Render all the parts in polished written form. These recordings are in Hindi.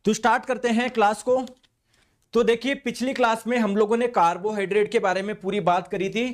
तो स्टार्ट करते हैं क्लास को। तो देखिए पिछली क्लास में हम लोगों ने कार्बोहाइड्रेट के बारे में पूरी बात करी थी।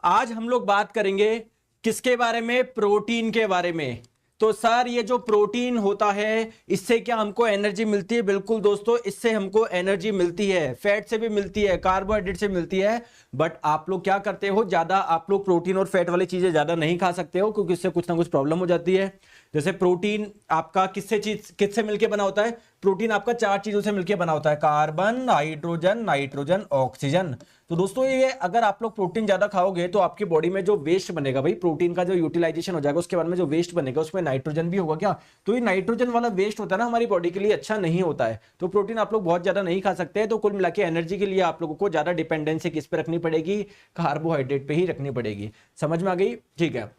आज हम लोग बात करेंगे किसके बारे में? प्रोटीन के बारे में। तो सर ये जो प्रोटीन होता है इससे क्या हमको एनर्जी मिलती है? बिल्कुल दोस्तों, इससे हमको एनर्जी मिलती है, फैट से भी मिलती है, कार्बोहाइड्रेट से मिलती है। बट आप लोग क्या करते हो, ज्यादा आप लोग प्रोटीन और फैट वाली चीजें ज्यादा नहीं खा सकते हो, क्योंकि इससे कुछ ना कुछ प्रॉब्लम हो जाती है। जैसे प्रोटीन आपका किससे मिलके बना होता है? प्रोटीन आपका 4 चीजों से मिलके बना होता है, कार्बन, हाइड्रोजन, नाइट्रोजन, ऑक्सीजन। तो दोस्तों ये अगर आप लोग प्रोटीन ज्यादा खाओगे तो आपकी बॉडी में जो वेस्ट बनेगा, भाई प्रोटीन का जो यूटिलाइजेशन हो जाएगा, उसके बाद में जो वेस्ट बनेगा उसमें नाइट्रोजन भी होगा क्या? तो ये नाइट्रोजन वाला वेस्ट होता है ना, हमारी बॉडी के लिए अच्छा नहीं होता है। तो प्रोटीन आप लोग बहुत ज्यादा नहीं खा सकते हैं। तो कुल मिला के एनर्जी के लिए आप लोगों को ज्यादा डिपेंडेंसी किस पे रखनी पड़ेगी? कार्बोहाइड्रेट पे ही रखनी पड़ेगी। समझ में आ गई? ठीक है।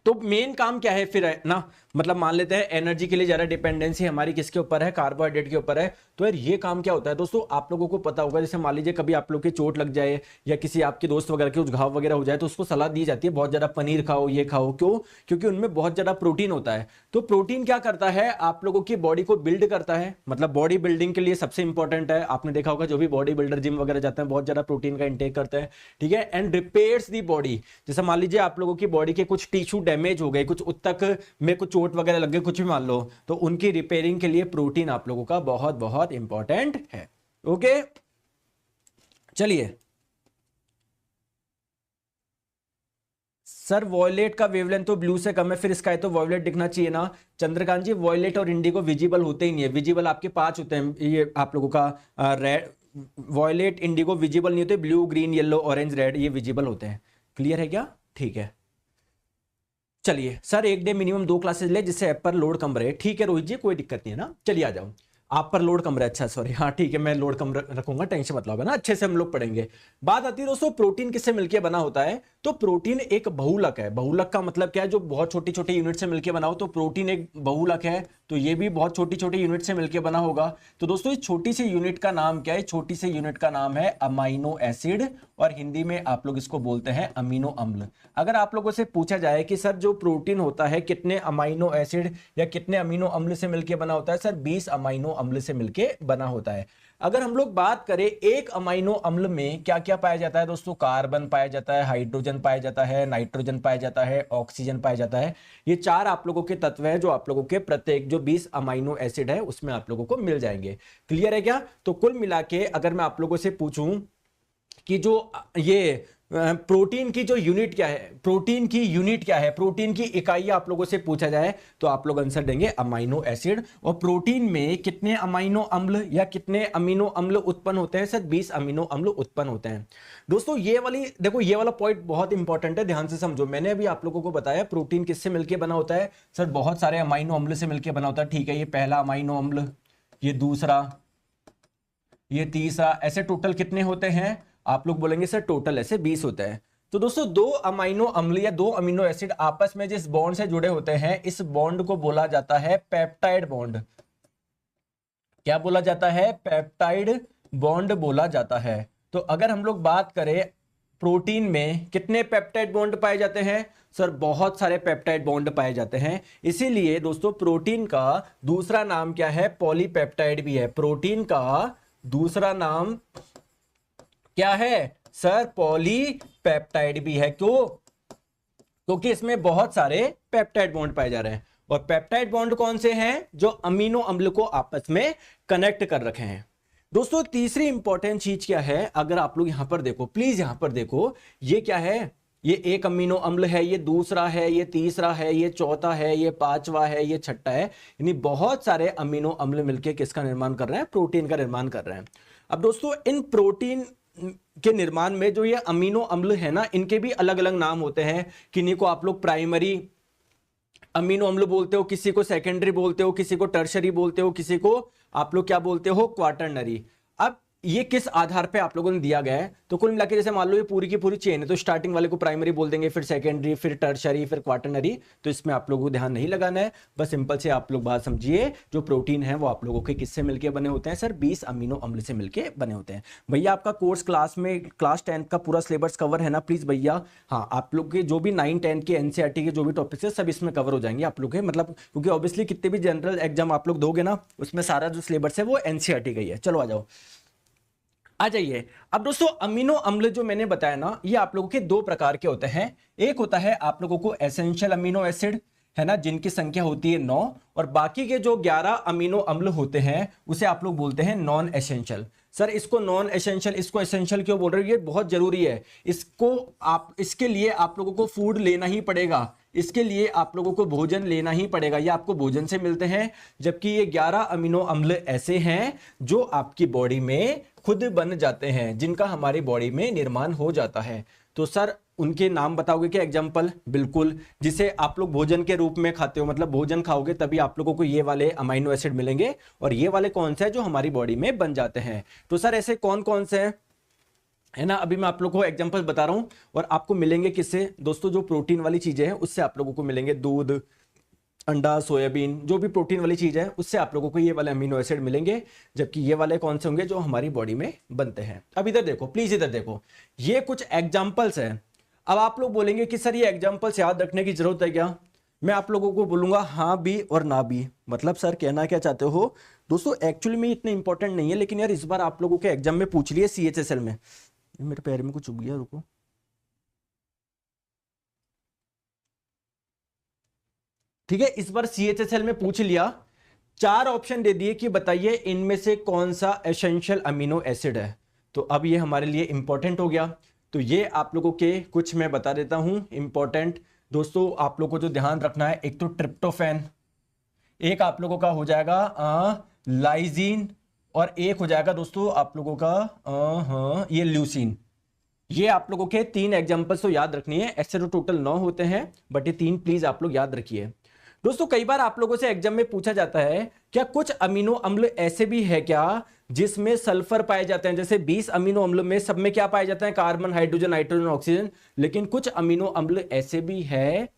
तो मेन काम क्या है फिर, है ना, मतलब मान लेते हैं एनर्जी के लिए ज्यादा डिपेंडेंसी हमारी किसके ऊपर है? कार्बोहाइड्रेट के ऊपर है। तो यार ये काम क्या होता है दोस्तों, आप लोगों को पता होगा। जैसे मान लीजिए कभी आप लोग की चोट लग जाए या किसी आपके दोस्त वगैरह के कुछ घाव वगैरह हो जाए, तो उसको सलाह दी जाती है बहुत ज्यादा पनीर खाओ, ये खाओ। क्यों? क्योंकि उनमें बहुत ज्यादा प्रोटीन होता है। तो प्रोटीन क्या करता है? आप लोगों की बॉडी को बिल्ड करता है, मतलब बॉडी बिल्डिंग के लिए सबसे इंपॉर्टेंट है। आपने देखा होगा जो भी बॉडी बिल्डर जिम वगैरह जाते हैं बहुत ज्यादा प्रोटीन का इंटेक करते हैं, ठीक है। And repairs the body. जैसे मान लीजिए आप लोगों की बॉडी के कुछ टिश्यू डैमेज हो गए, कुछ उत्तक में कुछ चोट वगैरह लग गई, कुछ भी मान लो, तो उनकी रिपेयरिंग के लिए प्रोटीन आप लोगों का बहुत बहुत इंपॉर्टेंट है। ओके, चलिए। सर वॉयलेट का वेवलेंथ तो ब्लू से कम है, फिर स्काई तो वॉयलेट दिखना चाहिए ना। चंद्रकांत जी, वॉयलेट और इंडिगो विजिबल होते ही नहीं है। विजिबल आपके 5 होते हैं, ये आप लोगों का रेड, वॉयलेट, इंडिगो विजिबल नहीं होते। Blue, green, yellow, orange, red ये विजिबल होते हैं। क्लियर है क्या? ठीक है। चलिए सर, एक डे मिनिमम 2 क्लासेस ले जिससे ऐप पर लोड कम रहे। ठीक है रोहित जी, कोई दिक्कत नहीं है ना। चलिए आ जाओ। आप पर लोड कम रहे, अच्छा सॉरी, हाँ ठीक है, मैं लोड कम रखूंगा, टेंशन मत लो ना, अच्छे से हम लोग पढ़ेंगे। बात आती है दोस्तों प्रोटीन किससे मिलकर बना होता है। तो प्रोटीन एक बहुलक है। बहुलक का मतलब क्या है? जो बहुत छोटी छोटी यूनिट से मिलकर बना हो। तो प्रोटीन एक बहुलक है, तो ये भी बहुत छोटी छोटी यूनिट से मिलकर बना होगा। तो दोस्तों इस छोटी सी यूनिट का नाम क्या है? छोटी सी यूनिट का नाम है अमाइनो एसिड, और हिंदी में आप लोग इसको बोलते हैं अमीनो अम्ल। अगर आप लोगों से पूछा जाए कि सर जो प्रोटीन होता है कितने अमाइनो एसिड या कितने अमीनो अम्ल से मिलकर बना होता है? सर 20 अमाइनो अम्ल से मिलकर बना होता है। अगर हम लोग बात करें एक अमाइनो अम्ल में क्या क्या पाया जाता है दोस्तों? कार्बन पाया जाता है, हाइड्रोजन पाया जाता है, नाइट्रोजन पाया जाता है, ऑक्सीजन पाया जाता है। ये 4 आप लोगों के तत्व हैं जो आप लोगों के प्रत्येक जो 20 अमाइनो एसिड है उसमें आप लोगों को मिल जाएंगे। क्लियर है क्या? तो कुल मिला के अगर मैं आप लोगों से पूछूं कि जो ये प्रोटीन की जो यूनिट क्या है, प्रोटीन की यूनिट क्या है, प्रोटीन की इकाई आप लोगों से पूछा जाए तो आप लोग आंसर देंगे अमाइनो एसिड। और प्रोटीन में कितने अमाइनो अम्ल या कितने अमीनो अम्ल उत्पन्न होते हैं? सर 20 अमीनो अम्ल उत्पन्न होते हैं। दोस्तों ये वाली देखो, ये वाला पॉइंट बहुत इंपॉर्टेंट है, ध्यान से समझो। मैंने अभी आप लोगों को बताया प्रोटीन किससे मिलकर बना होता है। सर बहुत सारे अमाइनो अम्ल से मिलकर बना होता है, ठीक है। ये पहला अमाइनो अम्ल, ये दूसरा, ये तीसरा, ऐसे टोटल कितने होते हैं? आप लोग बोलेंगे सर टोटल ऐसे 20 होते हैं। तो दोस्तों 2 अमाइनो अम्ल या 2 अमीनो एसिड आपस में जिस बॉन्ड से जुड़े होते हैं, इस बॉन्ड को बोला जाता है पेप्टाइड बॉन्ड। क्या बोला जाता है? पेप्टाइड बॉन्ड बोला जाता है। तो अगर हम लोग बात करें प्रोटीन में कितने पेप्टाइड बॉन्ड पाए जाते हैं? सर बहुत सारे पेप्टाइड बॉन्ड पाए जाते हैं। इसीलिए दोस्तों प्रोटीन का दूसरा नाम क्या है? पॉलीपेप्टाइड भी है। प्रोटीन का दूसरा नाम क्या है? सर पॉलीपेप्टाइड भी है। क्यों? क्योंकि इसमें बहुत सारे पेप्टाइड बॉन्ड पाए जा रहे हैं। और पेप्टाइड बॉन्ड कौन से हैं? जो अमीनो अम्ल को आपस में कनेक्ट कर रखे हैं। दोस्तों तीसरी इंपॉर्टेंट चीज क्या है? अगर आप लोग यहां पर देखो, प्लीज यहां पर देखो, ये क्या है? ये एक अमीनो अम्ल है, ये दूसरा है, ये तीसरा है, ये चौथा है, ये पांचवा है, ये छठा है। यानी बहुत सारे अमीनो अम्ल मिलकर किसका निर्माण कर रहे हैं? प्रोटीन का निर्माण कर रहे हैं। अब दोस्तों इन प्रोटीन के निर्माण में जो ये अमीनो अम्ल है ना, इनके भी अलग अलग नाम होते हैं। किन्हीं को आप लोग प्राइमरी अमीनो अम्ल बोलते हो, किसी को सेकेंडरी बोलते हो, किसी को टर्शरी बोलते हो, किसी को आप लोग क्या बोलते हो? क्वाटरनरी। अब ये किस आधार पे आप लोगों ने दिया गया है, तो कुल मिला के जैसे मान लो ये पूरी की पूरी चेन है, तो स्टार्टिंग वाले को प्राइमरी बोल देंगे, फिर सेकेंडरी, फिर टर्शरी, फिर क्वाटरनरी। तो इसमें आप लोगों को ध्यान नहीं लगाना है, बस सिंपल से आप लोग बात समझिए, जो प्रोटीन है वो आप लोगों के किससे मिलकर बने होते हैं सर, 20 अमीनो अम्ल से मिलकर बने होते हैं। भैया आपका कोर्स क्लास में क्लास 10 का पूरा सिलेबस कवर है ना प्लीज भैया? हाँ, आप लोग के जो भी 9, 10 के एनसीईआरटी के जो भी टॉपिक्स है सब इसमें कवर हो जाएंगे आप लोग के, मतलब क्योंकि ऑब्वियसली कितने भी जनरल एग्जाम आप लोग दोगे ना, उसमें सारा जो सिलेबस है वो एनसीईआरटी का ही है। चलो आ जाओ, आ जाइए। अब दोस्तों अमीनो अम्ल जो मैंने बताया ना, ये आप लोगों के दो प्रकार के होते हैं। एक होता है आप लोगों को एसेंशियल अमीनो एसिड, है ना, जिनकी संख्या होती है 9, और बाकी के जो 11 अमीनो अम्ल होते हैं उसे आप लोग बोलते हैं नॉन एसेंशियल। सर इसको नॉन एसेंशियल, इसको एसेंशियल क्यों बोल रहे हो? ये बहुत जरूरी है, इसको आप, इसके लिए आप लोगों को फूड लेना ही पड़ेगा, इसके लिए आप लोगों को भोजन लेना ही पड़ेगा, ये आपको भोजन से मिलते हैं। जबकि ये 11 अमीनो अम्ल ऐसे हैं जो आपकी बॉडी में खुद बन जाते हैं, जिनका हमारी बॉडी में निर्माण हो जाता है। तो सर उनके नाम बताओगे क्या? एग्जाम्पल, बिल्कुल, जिसे आप लोग भोजन के रूप में खाते हो, मतलब भोजन खाओगे तभी आप लोगों को ये वाले अमीनो एसिड मिलेंगे, और ये वाले कौन से हैं जो हमारी बॉडी में बन जाते हैं। तो सर ऐसे कौन कौन से हैं, है ना, अभी मैं आप लोगों को एग्जांपल बता रहा हूं, और आपको मिलेंगे किससे दोस्तों? जो प्रोटीन वाली चीजें हैं उससे आप लोगों को मिलेंगे, दूध, अंडा, सोयाबीन, जो भी प्रोटीन वाली चीज है उससे आप लोगों को ये वाले अमीनो एसिड मिलेंगे। जबकि ये वाले कौन से होंगे? जो हमारी बॉडी में बनते हैं। अब इधर देखो प्लीज, इधर देखो, ये कुछ एग्जाम्पल्स हैं। अब आप लोग बोलेंगे कि सर ये एग्जाम्पल्स याद रखने की जरूरत है क्या? मैं आप लोगों को बोलूंगा हाँ भी और ना भी। मतलब सर कहना क्या चाहते हो दोस्तों? एक्चुअली में इतने इंपॉर्टेंट नहीं है, लेकिन यार इस बार आप लोगों के एग्जाम में पूछ लिए CHSL में। मेरे पैर में कुछ चुभ गया, रुको। ठीक है, इस बार CHSL में पूछ लिया, 4 ऑप्शन दे दिए कि बताइए इनमें से कौन सा एसेंशियल अमीनो एसिड है। तो अब ये हमारे लिए इंपॉर्टेंट हो गया। तो ये आप लोगों के कुछ मैं बता देता हूं इंपॉर्टेंट। दोस्तों आप लोगों को जो ध्यान रखना है, एक तो ट्रिप्टोफैन, एक आप लोगों का हो जाएगा लाइजीन, और एक हो जाएगा दोस्तों आप लोगों का हाँ ये ल्यूसीन। ये आप लोगों के 3 एग्जांपल्स तो याद रखनी है। ऐसे तो टोटल 9 होते हैं, बट ये 3 प्लीज आप लोग याद रखिए। दोस्तों कई बार आप लोगों से एग्जाम में पूछा जाता है, क्या कुछ अमीनो अम्ल ऐसे भी है क्या जिसमें सल्फर पाए जाते हैं? जैसे 20 अमीनो अम्ल में सब में क्या पाए जाते हैं? Carbon, hydrogen, nitrogen, oxygen. लेकिन कुछ अमीनो अम्ल ऐसे भी है,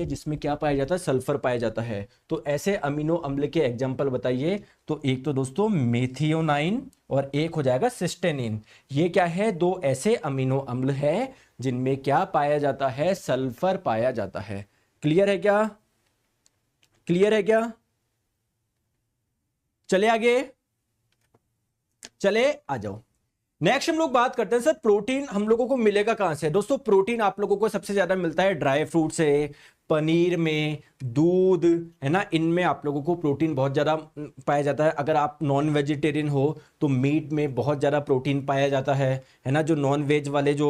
जिसमें क्या पाया जाता है? सल्फर पाया जाता है। तो ऐसे अमीनो अम्ल के एग्जाम्पल बताइए। तो एक तो दोस्तों मेथियोनाइन, और एक हो जाएगा सिस्टेनिन। ये क्या है? 2 ऐसे अमीनो अम्ल है जिनमें क्या पाया जाता है? सल्फर पाया जाता है। क्लियर है क्या? क्लियर है क्या? चले आगे, चले आ जाओ। नेक्स्ट हम लोग बात करते हैं सर प्रोटीन हम लोगों को मिलेगा कहां से? दोस्तों प्रोटीन आप लोगों को सबसे ज्यादा मिलता है ड्राई फ्रूट से, पनीर में, दूध, है ना, इनमें आप लोगों को प्रोटीन बहुत ज्यादा पाया जाता है। अगर आप नॉन वेजिटेरियन हो तो मीट में बहुत ज्यादा प्रोटीन पाया जाता है ना। जो नॉन वेज वाले जो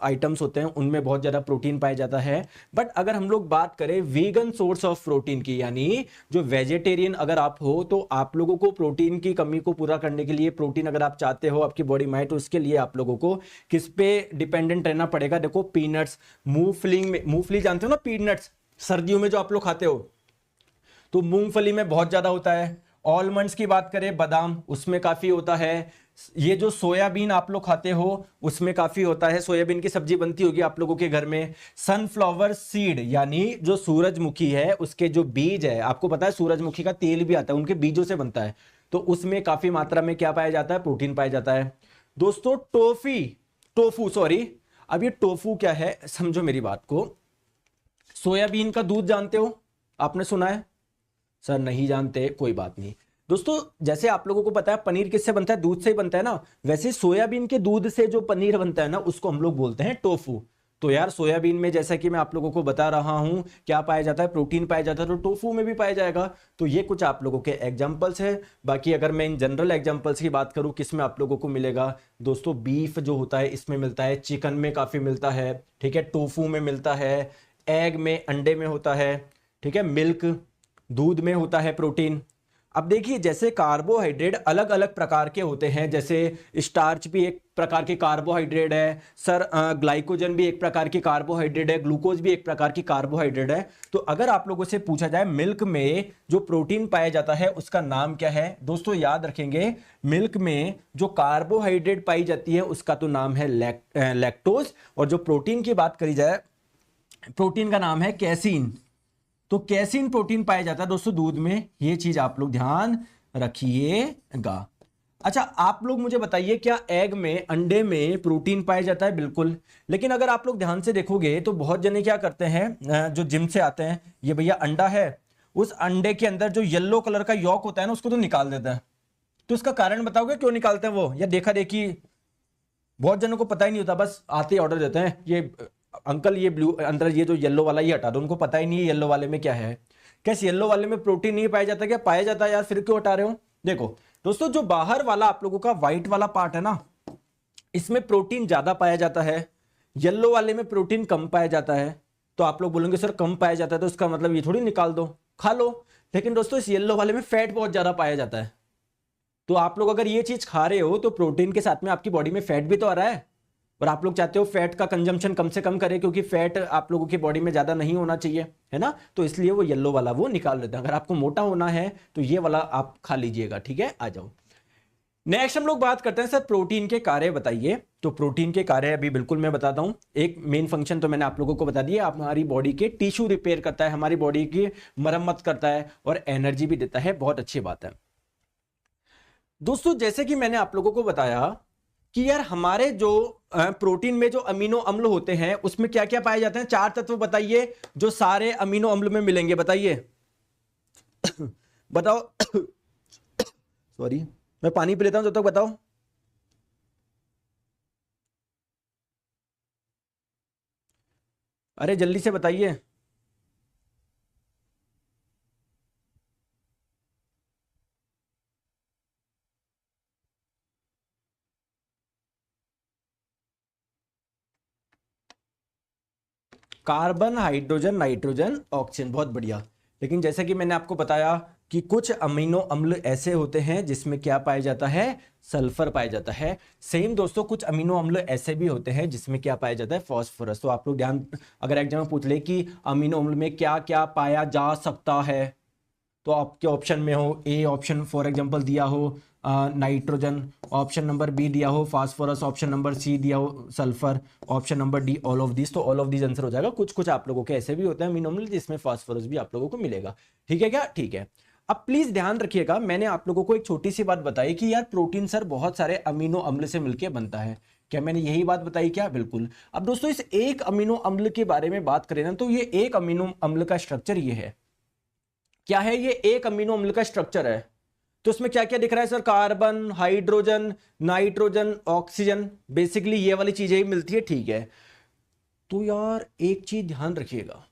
आइटम्स होते हैं उनमें बहुत ज्यादा प्रोटीन पाया जाता है। बट अगर हम लोग बात करें वीगन सोर्स ऑफ प्रोटीन की, यानी जो वेजिटेरियन अगर आप हो, तो आप लोगों को प्रोटीन की कमी को पूरा करने के लिए, प्रोटीन अगर आप चाहते हो आपकी बॉडी में, तो उसके लिए आप लोगों को किस पे डिपेंडेंट रहना पड़ेगा? देखो पीनट्स, मूंगफली में, मूंगफली जानते हो ना, पीनट्स सर्दियों में जो आप लोग खाते हो, तो मूंगफली में बहुत ज्यादा होता है। ऑलमंड्स की बात करें, बादाम, उसमें काफी होता है। ये जो सोयाबीन आप लोग खाते हो उसमें काफी होता है, सोयाबीन की सब्जी बनती होगी आप लोगों के घर में। सनफ्लावर सीड, यानी जो सूरजमुखी है उसके जो बीज है, आपको पता है सूरजमुखी का तेल भी आता है, उनके बीजों से बनता है, तो उसमें काफी मात्रा में क्या पाया जाता है? प्रोटीन पाया जाता है। दोस्तों टोफू सॉरी, अब ये टोफू क्या है समझो मेरी बात को। सोयाबीन का दूध जानते हो? आपने सुना है? सर नहीं जानते, कोई बात नहीं। दोस्तों जैसे आप लोगों को पता है पनीर किससे बनता है? दूध से ही बनता है ना। वैसे सोयाबीन के दूध से जो पनीर बनता है ना, उसको हम लोग बोलते हैं टोफू। तो यार सोयाबीन में जैसा कि मैं आप लोगों को बता रहा हूं क्या पाया जाता है? प्रोटीन पाया जाता है, तो टोफू में भी पाया जाएगा। तो ये कुछ आप लोगों के एग्जांपल्स है। बाकी अगर मैं इन जनरल एग्जांपल्स की बात करूं, किसमें आप लोगों को मिलेगा? दोस्तों बीफ जो होता है इसमें मिलता है, चिकन में काफी मिलता है, ठीक है, टोफू में मिलता है, एग में, अंडे में होता है, ठीक है, मिल्क, दूध में होता है प्रोटीन। अब देखिए जैसे कार्बोहाइड्रेट अलग अलग प्रकार के होते हैं, जैसे स्टार्च भी एक प्रकार के कार्बोहाइड्रेट है सर, ग्लाइकोजन भी एक प्रकार की कार्बोहाइड्रेट है, ग्लूकोज भी एक प्रकार की कार्बोहाइड्रेट है। तो अगर आप लोगों से पूछा जाए मिल्क में जो प्रोटीन पाया जाता है उसका नाम क्या है, दोस्तों याद रखेंगे मिल्क में जो कार्बोहाइड्रेट पाई जाती है उसका तो नाम है लैक्टोज, और जो प्रोटीन की बात करी जाए प्रोटीन का नाम है कैसीन। तो कैसीन प्रोटीन पाया जाता है दोस्तों दूध में, ये चीज आप लोग ध्यान रखिएगा। अच्छा आप लोग मुझे बताइए क्या एग में, अंडे में प्रोटीन पाया जाता है? बिल्कुल। लेकिन अगर आप लोग ध्यान से देखोगे तो बहुत जने क्या करते हैं, जो जिम से आते हैं, ये भैया अंडा है, उस अंडे के अंदर जो येलो कलर का यॉक होता है ना उसको तो निकाल देता है। तो इसका कारण बताओगे क्यों निकालते हैं वो, या देखा देखी बहुत जनों को पता ही नहीं होता, बस आते ही ऑर्डर देते हैं ये अंकल ये ब्लू अंदर ये जो येलो वाला ये हटा दो, उनको पता ही नहीं है येलो वाले में क्या है। कैसे येलो वाले में प्रोटीन नहीं पाया जाता? क्या पाया जाता है यार, फिर क्यों हटा रहे हो? देखो दोस्तों जो बाहर वाला आप लोगों का व्हाइट वाला पार्ट है ना, इसमें प्रोटीन ज्यादा पाया जाता है, येलो वाले में प्रोटीन कम पाया जाता है। तो आप लोग बोलेंगे सर कम पाया जाता है तो इसका मतलब ये थोड़ी निकाल दो खा लो, लेकिन दोस्तों इस येलो वाले में फैट बहुत ज्यादा पाया जाता है। तो आप लोग अगर ये चीज खा रहे हो तो प्रोटीन के साथ में आपकी बॉडी में फैट भी तो आ रहा है, और आप लोग चाहते हो फैट का कंजम्पशन कम से कम करें, क्योंकि फैट आप लोगों की बॉडी में ज्यादा नहीं होना चाहिए, है ना। तो इसलिए वो येलो वाला वो निकाल देते हैं। अगर आपको मोटा होना है तो ये वाला आप खा लीजिएगा, ठीक है। आ जाओ नेक्स्ट हम लोग बात करते हैं सर प्रोटीन के कार्य बताइए। तो प्रोटीन के कार्य अभी बिल्कुल मैं बताता हूं। एक मेन फंक्शन तो मैंने आप लोगों को बता दिया, हमारी बॉडी के टिश्यू रिपेयर करता है, हमारी बॉडी की मरम्मत करता है और एनर्जी भी देता है, बहुत अच्छी बात है। दोस्तों जैसे कि मैंने आप लोगों को बताया कि यार हमारे जो प्रोटीन में जो अमीनो अम्ल होते हैं उसमें क्या क्या पाए जाते हैं, चार तत्व बताइए जो सारे अमीनो अम्ल में मिलेंगे, बताइए बताओ सॉरी मैं पानी पी लेता हूं जब तक, बताओ। अरे जल्दी से बताइए। कार्बन, हाइड्रोजन, नाइट्रोजन, ऑक्सीजन, बहुत बढ़िया। लेकिन जैसा कि मैंने आपको बताया कि कुछ अमीनो अम्ल ऐसे होते हैं जिसमें क्या पाया जाता है, सल्फर पाया जाता है। सेम दोस्तों कुछ अमीनो अम्ल ऐसे भी होते हैं जिसमें क्या पाया जाता है, फास्फोरस। तो आप लोग ध्यान, अगर एग्जाम में पूछ ले कि अमीनो अम्ल में क्या क्या पाया जा सकता है, तो आपके ऑप्शन में हो ए ऑप्शन फॉर एग्जांपल दिया हो नाइट्रोजन, ऑप्शन नंबर बी दिया हो फास्फोरस, ऑप्शन नंबर सी दिया हो sulphur, option number D all of this. तो ऑल ऑफ दिस आंसर हो जाएगा। कुछ कुछ आप लोगों के ऐसे भी होते हैं अमीनो अम्ल जिसमें फास्फोरस भी आप लोगों को मिलेगा, ठीक है क्या? ठीक है। अब प्लीज ध्यान रखिएगा, मैंने आप लोगों को एक छोटी सी बात बताई कि यार प्रोटीन सर बहुत सारे अमीनो अम्ल से मिलकर बनता है। क्या मैंने यही बात बताई क्या? बिल्कुल। अब दोस्तों इस एक अमीनो अम्ल के बारे में बात करें ना, तो ये एक अमीनो अम्ल का स्ट्रक्चर ये है, क्या है ये एक अमीनो अम्ल का स्ट्रक्चर है। तो इसमें क्या क्या दिख रहा है sir, carbon, hydrogen, nitrogen, oxygen, basically ये वाली चीजें ही मिलती है, ठीक है। तो यार एक चीज ध्यान रखिएगा,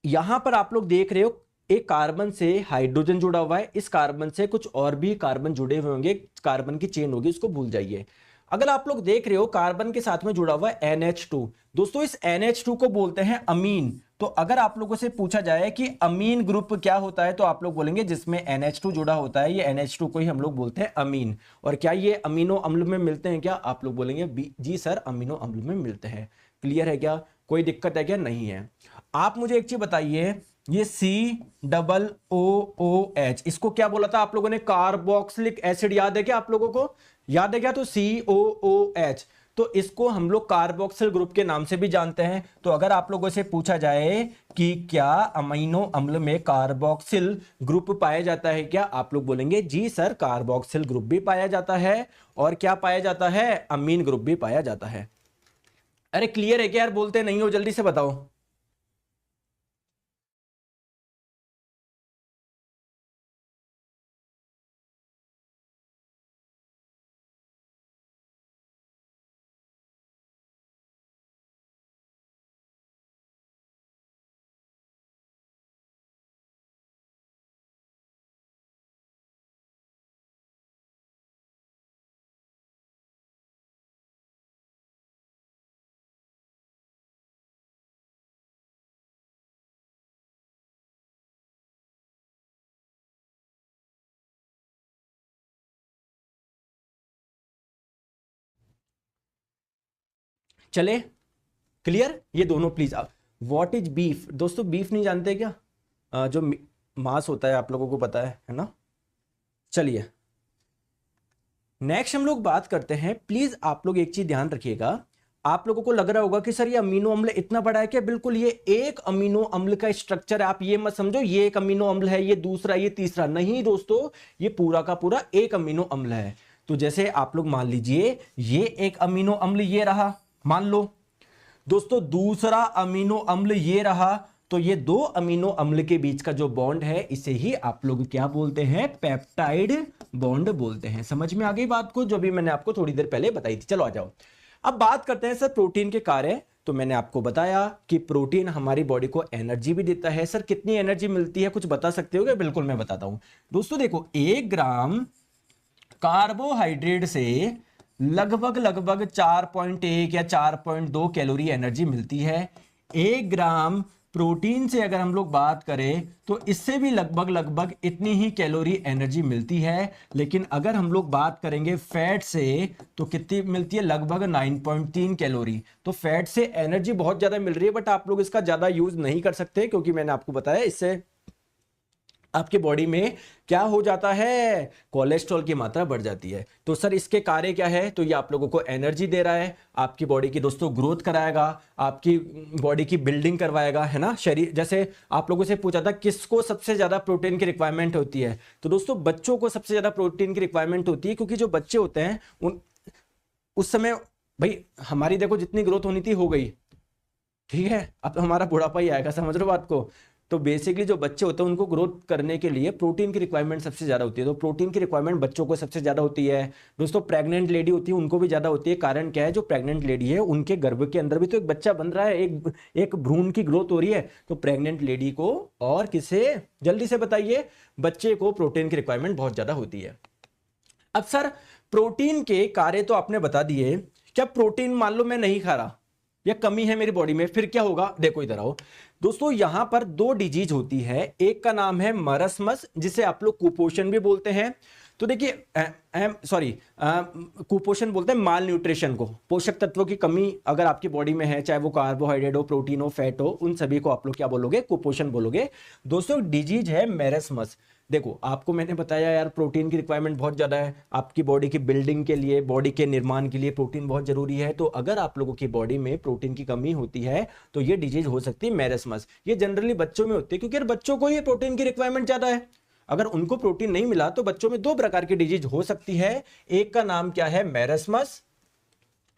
यहां पर आप लोग देख रहे हो एक कार्बन से हाइड्रोजन जुड़ा हुआ है, इस कार्बन से कुछ और भी कार्बन जुड़े हुए होंगे, कार्बन की चेन होगी, उसको भूल जाइए। अगर आप लोग देख रहे हो कार्बन के साथ में जुड़ा हुआ है NH2, दोस्तों इस NH2 को बोलते हैं अमीन। तो अगर आप लोगों से पूछा जाए कि अमीन ग्रुप क्या होता है, तो आप लोग बोलेंगे जिसमें NH2 जुड़ा होता है, ये NH2 को ही हम लोग बोलते हैं अमीन। और क्या ये अमीनो अम्ल में मिलते हैं क्या? आप लोग बोलेंगे जी सर अमीनो अम्ल में मिलते हैं। क्लियर है क्या? कोई दिक्कत है क्या? नहीं है। आप मुझे एक चीज बताइए, ये COOH इसको क्या बोला था आप लोगों ने? कार्बोक्सिलिक एसिड, याद है क्या आप लोगों को? याद है क्या? तो COOH, तो इसको हम लोग कार्बोक्सिल ग्रुप के नाम से भी जानते हैं। तो अगर आप लोगों से पूछा जाए कि क्या अमीनो अम्ल में कार्बोक्सिल ग्रुप पाया जाता है क्या, आप लोग बोलेंगे जी सर कार्बोक्सिल ग्रुप भी पाया जाता है, और क्या पाया जाता है, अमीन ग्रुप भी पाया जाता है। अरे क्लियर है क्या यार? बोलते नहीं हो, जल्दी से बताओ। चले क्लियर, ये दोनों प्लीज। व्हाट इज बीफ, दोस्तों बीफ नहीं जानते क्या? जो मांस होता है आप लोगों को पता है ना। चलिए नेक्स्ट हम लोग बात करते हैं। प्लीज आप लोग एक चीज ध्यान रखिएगा, आप लोगों को लग रहा होगा कि सर ये अमीनो अम्ल इतना बड़ा है क्या? बिल्कुल, ये एक अमीनो अम्ल का स्ट्रक्चर है। आप ये मत समझो ये एक अमीनो अम्ल है, ये दूसरा, ये तीसरा, नहीं दोस्तों, ये पूरा का पूरा एक अमीनो अम्ल है। तो जैसे आप लोग मान लीजिए ये एक अमीनो अम्ल ये रहा, मान लो दोस्तों दूसरा अमीनो अम्ल ये रहा, तो ये दो अमीनो अम्ल के बीच का जो बॉन्ड है इसे ही आप लोग क्या बोलते हैं? पेप्टाइड बॉन्ड बोलते हैं। समझ में आ गई बात को, जो भी मैंने आपको थोड़ी देर पहले बताई थी। चलो आ जाओ, अब बात करते हैं सर प्रोटीन के कार्य। तो मैंने आपको बताया कि प्रोटीन हमारी बॉडी को एनर्जी भी देता है। सर कितनी एनर्जी मिलती है, कुछ बता सकते हो क्या? बिल्कुल मैं बताता हूं दोस्तों। देखो 1 ग्राम कार्बोहाइड्रेट से लगभग 4.1 या 4.2 कैलोरी एनर्जी मिलती है। 1 ग्राम प्रोटीन से अगर हम लोग बात करें तो इससे भी लगभग इतनी ही कैलोरी एनर्जी मिलती है। लेकिन अगर हम लोग बात करेंगे फैट से तो कितनी मिलती है? लगभग 9.3 कैलोरी। तो फैट से एनर्जी बहुत ज्यादा मिल रही है, बट आप लोग इसका ज्यादा यूज नहीं कर सकते, क्योंकि मैंने आपको बताया इससे आपके बॉडी में क्या हो जाता है? कोलेस्ट्रॉल की मात्रा बढ़ जाती है। तो सर इसके कार्य क्या है? तो ये आप लोगों को एनर्जी दे रहा है, आपकी बॉडी की दोस्तों ग्रोथ कराएगा, आपकी बॉडी की बिल्डिंग करवाएगा, है ना। शरीर, जैसे आप लोगों से पूछा था किसको सबसे ज्यादा प्रोटीन की रिक्वायरमेंट होती है, तो दोस्तों बच्चों को सबसे ज्यादा प्रोटीन की रिक्वायरमेंट होती है, क्योंकि जो बच्चे होते हैं उस समय भाई हमारी देखो जितनी ग्रोथ होनी थी हो गई, ठीक है, अब हमारा बुढ़ापा ही आएगा, समझ रहे हो बात को। तो बेसिकली जो बच्चे होते हैं उनको ग्रोथ करने के लिए प्रोटीन की रिक्वायरमेंट सबसे ज्यादा होती है। तो प्रोटीन की रिक्वायरमेंट बच्चों को सबसे ज्यादा होती है। दोस्तों प्रेग्नेंट लेडी होती है उनको भी ज्यादा होती है। कारण क्या है? जो प्रेग्नेंट लेडी है उनके गर्भ के अंदर भी तो एक बच्चा बन रहा है, एक भ्रूण की ग्रोथ हो रही है। तो प्रेग्नेंट लेडी को और किसे, जल्दी से बताइए, बच्चे को प्रोटीन की रिक्वायरमेंट बहुत ज्यादा होती है। अब सर प्रोटीन के कार्य तो आपने बता दिए, क्या प्रोटीन मान लो मैं नहीं खा रहा या कमी है मेरी बॉडी में, फिर क्या होगा? देखो इधर आओ दोस्तों, यहां पर दो डिजीज होती है। एक का नाम है मरस्मस, जिसे आप लोग कुपोषण भी बोलते हैं। तो देखिए सॉरी कुपोषण बोलते हैं माल न्यूट्रिशन को, पोषक तत्वों की कमी अगर आपकी बॉडी में है, चाहे वो कार्बोहाइड्रेट हो, प्रोटीन हो, फैट हो, उन सभी को आप लोग क्या बोलोगे? कुपोषण बोलोगे। दोस्तों डिजीज है मेरस्मस। देखो आपको मैंने बताया यार प्रोटीन की रिक्वायरमेंट बहुत ज्यादा है, आपकी बॉडी की बिल्डिंग के लिए, बॉडी के निर्माण के लिए प्रोटीन बहुत जरूरी है। तो अगर आप लोगों की बॉडी में प्रोटीन की कमी होती है तो ये डिजीज हो सकती है मेरस्मस। ये जनरली बच्चों में होती है, क्योंकि यार बच्चों को ये प्रोटीन की रिक्वायरमेंट ज्यादा है। अगर उनको प्रोटीन नहीं मिला तो बच्चों में दो प्रकार की डिजीज हो सकती है। एक का नाम क्या है?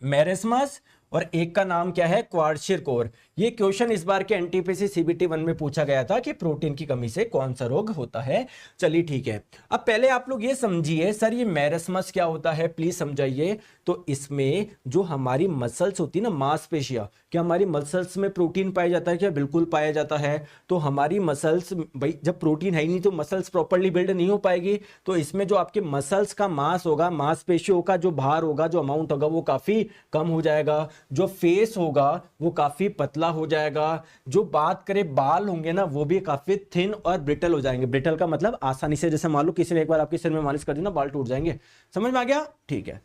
मेरस्मस, और एक का नाम क्या है? क्वार्शियरकोर। ये क्वेश्चन इस बार के एनटीपीसी सीबीटी 1 में पूछा गया था कि प्रोटीन की कमी से कौन सा रोग होता है। चलिए ठीक है, अब पहले आप लोग ये समझिए सर ये मेरस्मस क्या होता है, प्लीज समझाइए। तो इसमें जो हमारी मसल्स होती है ना, मांसपेशियां, क्या हमारी मसल्स में प्रोटीन पाया जाता है क्या? बिल्कुल पाया जाता है। तो हमारी मसल्स, भाई जब प्रोटीन है ही नहीं तो मसल्स प्रॉपर्ली बिल्ड नहीं हो पाएगी। तो इसमें जो आपके मसल्स का मास होगा, मांसपेशियों का जो भार होगा, जो अमाउंट होगा, वो काफी कम हो जाएगा। जो फेस होगा वो काफी पतला हो जाएगा। जो बात करें बाल होंगे ना, वो भी काफी थिन और ब्रिटल हो जाएंगे। ब्रिटल का मतलब आसानी से, जैसे मान लो किसी ने एक बार आपके सिर में मालिश कर दी ना, बाल टूट जाएंगे। समझ में आ गया? ठीक है,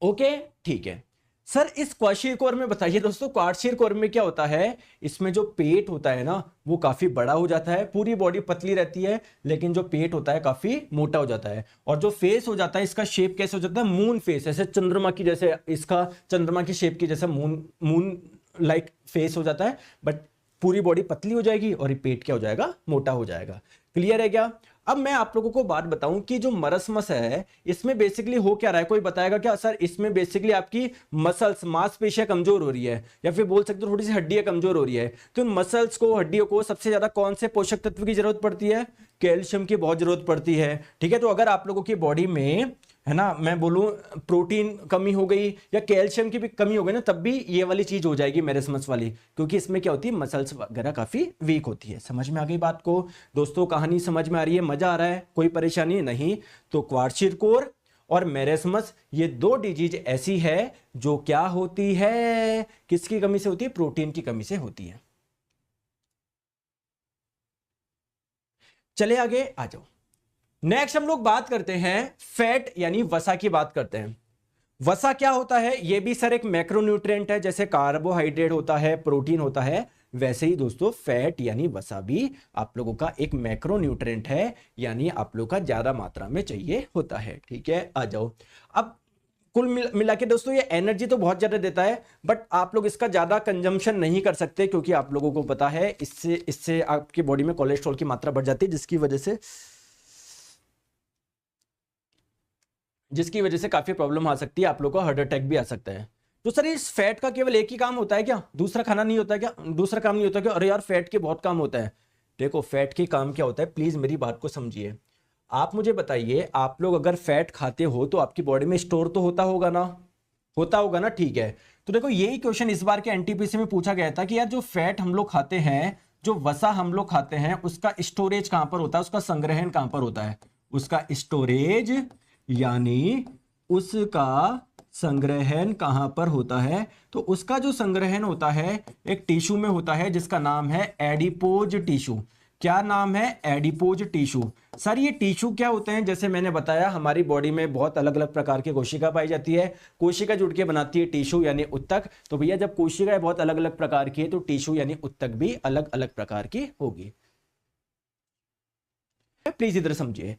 ओके ठीक है। सर इस क्वार्शियरकोर में बताइए दोस्तों, क्वार्शियरकोर में क्या होता है? इसमें जो पेट होता है ना वो काफी बड़ा हो जाता है। पूरी बॉडी पतली रहती है, लेकिन जो पेट होता है काफी मोटा हो जाता है। और जो फेस हो जाता है, इसका शेप कैसे हो जाता है? मून फेस, ऐसे चंद्रमा की जैसे, इसका चंद्रमा की शेप की जैसा मून लाइक फेस हो जाता है। बट पूरी बॉडी पतली हो जाएगी और ये पेट क्या हो जाएगा? मोटा हो जाएगा। क्लियर है क्या? अब मैं आप लोगों को बात बताऊं कि जो मरस्मस है इसमें बेसिकली हो क्या रहा है, कोई बताएगा क्या? सर इसमें बेसिकली आपकी मसल्स, मांसपेशियां कमजोर हो रही है, या फिर बोल सकते हो थोड़ी सी हड्डियां कमजोर हो रही है। तो इन मसल्स को, हड्डियों को सबसे ज्यादा कौन से पोषक तत्व की जरूरत पड़ती है? कैल्शियम की बहुत जरूरत पड़ती है। ठीक है, तो अगर आप लोगों की बॉडी में, है ना, मैं बोलूं प्रोटीन कमी हो गई या कैल्शियम की भी कमी हो गई ना, तब भी ये वाली चीज हो जाएगी मेरस्मस वाली, क्योंकि इसमें क्या होती है? मसल्स वगैरह काफी वीक होती है। समझ में आ गई बात को दोस्तों? कहानी समझ में आ रही है? मजा आ रहा है? कोई परेशानी नहीं? तो क्वार्शियरकोर और मेरस्मस ये दो डिजीज ऐसी है जो क्या होती है? किसकी कमी से होती है? प्रोटीन की कमी से होती है। चले आगे आ जाओ। नेक्स्ट हम लोग बात करते हैं फैट यानी वसा की बात करते हैं। वसा क्या होता है? ये भी सर एक मैक्रोन्यूट्रिएंट है, जैसे कार्बोहाइड्रेट होता है, प्रोटीन होता है, वैसे ही दोस्तों फैट यानी वसा भी आप लोगों का एक मैक्रोन्यूट्रिएंट है, यानी आप लोगों का ज्यादा मात्रा में चाहिए होता है। ठीक है, आ जाओ। अब कुल मिला के दोस्तों ये एनर्जी तो बहुत ज्यादा देता है, बट आप लोग इसका ज्यादा कंजम्पशन नहीं कर सकते, क्योंकि आप लोगों को पता है इससे इससे आपकी बॉडी में कोलेस्ट्रॉल की मात्रा बढ़ जाती है, जिसकी वजह से काफी प्रॉब्लम आ सकती है, आप लोगों को हार्ट अटैक भी आ सकता है। तो सर इस फैट का केवल एक ही काम होता है क्या? दूसरा खाना नहीं होता क्या? दूसरा काम नहीं होता क्या? अरे यार फैट के बहुत काम होता है। देखो फैट के काम क्या होता है, प्लीज मेरी बात को समझिए। आप मुझे बताइए, आप लोग अगर फैट खाते हो तो आपकी बॉडी में स्टोर तो होता होगा ना? होता होगा ना, ठीक है। तो देखो यही क्वेश्चन इस बार के एनटीपीसी में पूछा गया था कि यार जो फैट हम लोग खाते हैं, जो वसा हम लोग खाते हैं, उसका स्टोरेज कहां पर होता है, उसका संग्रहण कहां पर होता है? उसका स्टोरेज यानी उसका संग्रहण कहां पर होता है? तो उसका जो संग्रहण होता है एक टिश्यू में होता है, जिसका नाम है एडिपोज टिश्यू। क्या नाम है? Adipose tissue. सर ये टिश्यू क्या होते हैं? जैसे मैंने बताया हमारी बॉडी में बहुत अलग अलग प्रकार की कोशिका पाई जाती है, कोशिका जुड़ के बनाती है टिश्यू यानी उत्तक। तो भैया जब कोशिका बहुत अलग अलग प्रकार की है तो टिश्यू यानी उत्तक भी अलग अलग प्रकार की होगी। प्लीज इधर समझिए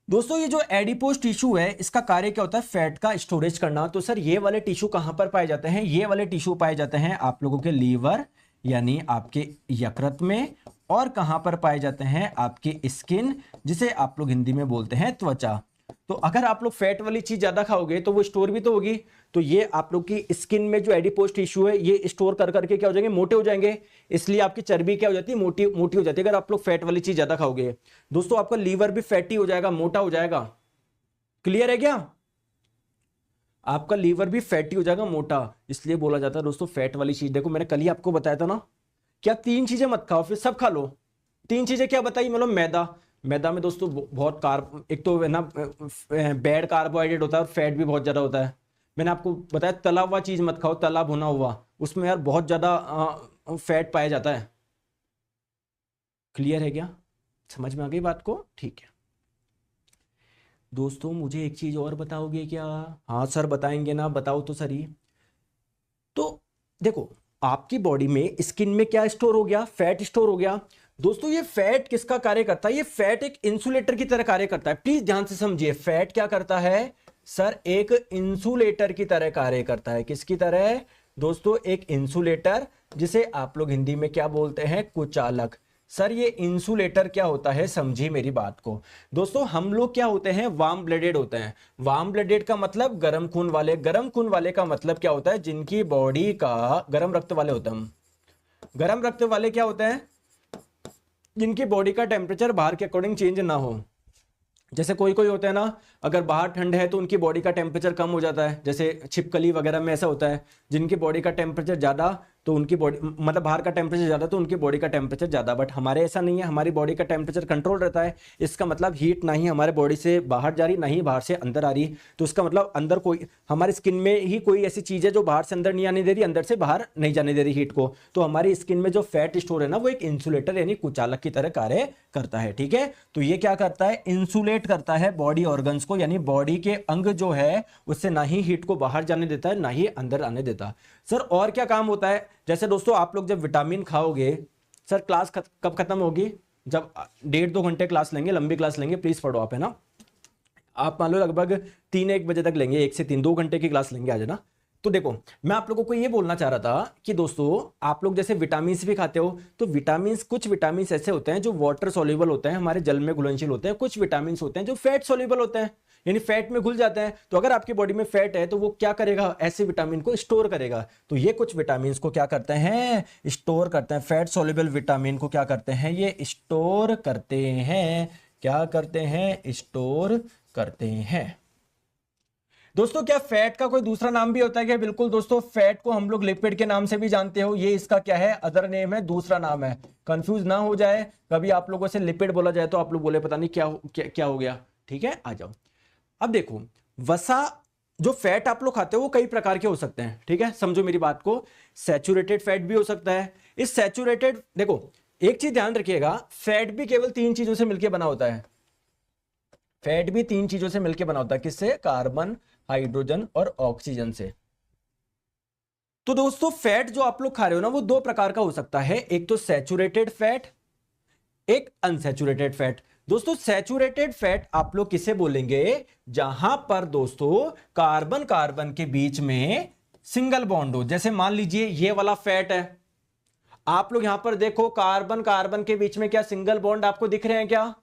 दोस्तों, ये जो एडिपोज टिश्यू है इसका कार्य क्या होता है? फैट का स्टोरेज करना। तो सर ये वाले टिश्यू कहां पर पाए जाते हैं? ये वाले टिश्यू पाए जाते हैं आप लोगों के लीवर यानी आपके यकृत में, और कहां पर पाए जाते हैं? आपकी स्किन, जिसे आप लोग हिंदी में बोलते हैं त्वचा। तो अगर आप लोग फैट वाली चीज ज्यादा खाओगे तो वो स्टोर भी तो होगी। तो ये आप लोग की स्किन में जो एडिपोज टिश्यू है ये स्टोर कर करके क्या हो जाएंगे? मोटे हो जाएंगे। इसलिए आपकी चर्बी क्या हो जाती है? मोटी मोटी हो जाती है, अगर आप लोग फैट वाली चीज ज्यादा खाओगे। दोस्तों आपका लीवर भी फैटी हो जाएगा, मोटा हो जाएगा। क्लियर है क्या? आपका लीवर भी फैटी हो जाएगा, मोटा। इसलिए बोला जाता है दोस्तों फैट वाली चीज, देखो मैंने कल ही आपको बताया था ना, क्या 3 चीजें मत खाओ फिर सब खा लो। 3 चीजें क्या बताई? मतलब मैदा, मैदा में दोस्तों बहुत कार्ब, एक तो है ना बैड कार्बोहाइड्रेट होता है और फैट भी बहुत ज्यादा होता है। मैंने आपको बताया तला हुआ चीज मत खाओ, तला भुना हुआ, उसमें यार बहुत ज्यादा फैट पाया जाता है। क्लियर है क्या? समझ में आ गई बात को? ठीक है दोस्तों, मुझे एक चीज और बताओगे क्या? हाँ सर बताएंगे ना, बताओ तो सर ही। तो देखो आपकी बॉडी में स्किन में क्या स्टोर हो गया? फैट स्टोर हो गया। दोस्तों ये फैट किसका कार्य करता है? ये फैट एक इंसुलेटर की तरह कार्य करता है। प्लीज ध्यान से समझिए, फैट क्या करता है? सर एक इंसुलेटर की तरह कार्य करता है। किसकी तरह? दोस्तों एक इंसुलेटर, जिसे आप लोग हिंदी में क्या बोलते हैं? कुचालक। सर ये इंसुलेटर क्या होता है, समझिए मेरी बात को। दोस्तों हम लोग क्या होते हैं? वार्म ब्लडेड होते हैं। वार्म ब्लडेड का मतलब गर्म खून वाले, गर्म खून वाले का मतलब क्या होता है? जिनकी बॉडी का गर्म रक्त वाले होते हैं हम। गर्म रक्त वाले क्या होते हैं? जिनकी बॉडी का टेम्परेचर बाहर के अकॉर्डिंग चेंज ना हो। जैसे कोई कोई होता है ना, अगर बाहर ठंड है तो उनकी बॉडी का टेम्परेचर कम हो जाता है, जैसे छिपकली वगैरह में ऐसा होता है। जिनकी बॉडी का टेम्परेचर ज़्यादा तो उनकी बॉडी, मतलब बाहर का टेम्परेचर ज़्यादा तो उनकी बॉडी का टेम्परेचर ज़्यादा। बट हमारे ऐसा नहीं है, हमारी बॉडी का टेम्परेचर कंट्रोल रहता है। इसका मतलब हीट ना ही हमारे बॉडी से बाहर जा रही, ना ही बाहर से अंदर आ रही। तो इसका मतलब अंदर कोई, हमारी स्किन में ही कोई ऐसी चीज़ है जो बाहर से अंदर नहीं आने दे रही, अंदर से बाहर नहीं जाने दे रही हीट को। तो हमारी स्किन में जो फैट स्टोर है ना, वो एक इंसुलेटर यानी कुचालक की तरह कार्य करता है। ठीक है, तो ये क्या करता है? इंसुलेट करता है बॉडी ऑर्गन्स को, यानी बॉडी के अंग जो है उससे ना ही हीट को बाहर जाने देता है, ना ही अंदर आने देता। सर और क्या काम होता है? जैसे दोस्तों आप लोग जब विटामिन खाओगे, सर क्लास कब खत्म होगी? जब 1.5-2 घंटे क्लास लेंगे, लंबी क्लास लेंगे, प्लीज पढ़ो आप, है ना। आप मान लो लगभग 3-1 बजे तक लेंगे, 1 से 3, 2 घंटे की क्लास लेंगे आज, है ना। तो देखो मैं आप लोगों को ये बोलना चाह रहा था कि दोस्तों आप लोग जैसे विटामिन भी खाते हो, तो विटामिन, कुछ विटामिन ऐसे होते हैं जो वाटर सॉल्युबल होते हैं, हमारे जल में घुलनशील होते हैं। कुछ विटामिन होते हैं जो फैट सॉल्युबल होते हैं, यानी फैट में घुल जाते हैं। तो अगर आपकी बॉडी में फैट है तो वो क्या करेगा? ऐसे विटामिन को स्टोर करेगा। तो ये कुछ विटामिन को क्या करते हैं? स्टोर करते हैं। फैट सॉल्युबल विटामिन को क्या करते हैं? ये स्टोर करते हैं। क्या करते हैं? स्टोर करते हैं। दोस्तों क्या फैट का कोई दूसरा नाम भी होता है क्या? बिल्कुल दोस्तों, फैट को हम लोग लिपिड के नाम से भी जानते हो। ये इसका क्या है? अदर नेम है, दूसरा नाम है। कंफ्यूज ना हो जाए, कभी आप लोगों से लिपिड बोला जाए तो आप लोग बोले पता नहीं क्या हो गया। ठीक है, आ जाओ। अब देखो वसा, जो फैट आप लोग खाते हो वो कई प्रकार के हो सकते हैं। ठीक है, समझो मेरी बात को। सैचुरेटेड फैट भी हो सकता है। इस सैचुरेटेड, देखो एक चीज ध्यान रखिएगा, फैट भी केवल 3 चीजों से मिलकर बना होता है। फैट भी 3 चीजों से मिलकर बना होता है। किससे? कार्बन, हाइड्रोजन और ऑक्सीजन से। तो दोस्तों फैट जो आप लोग खा रहे हो ना वो दो प्रकार का हो सकता है, एक तो सैचुरेटेड फैट, एक अनसैचुरेटेड फैट। दोस्तों सैचुरेटेड फैट आप लोग किसे बोलेंगे, जहां पर दोस्तों कार्बन कार्बन के बीच में सिंगल बॉन्ड हो। जैसे मान लीजिए ये वाला फैट है, आप लोग यहां पर देखो कार्बन कार्बन के बीच में क्या सिंगल बॉन्ड आपको दिख रहे हैं क्या,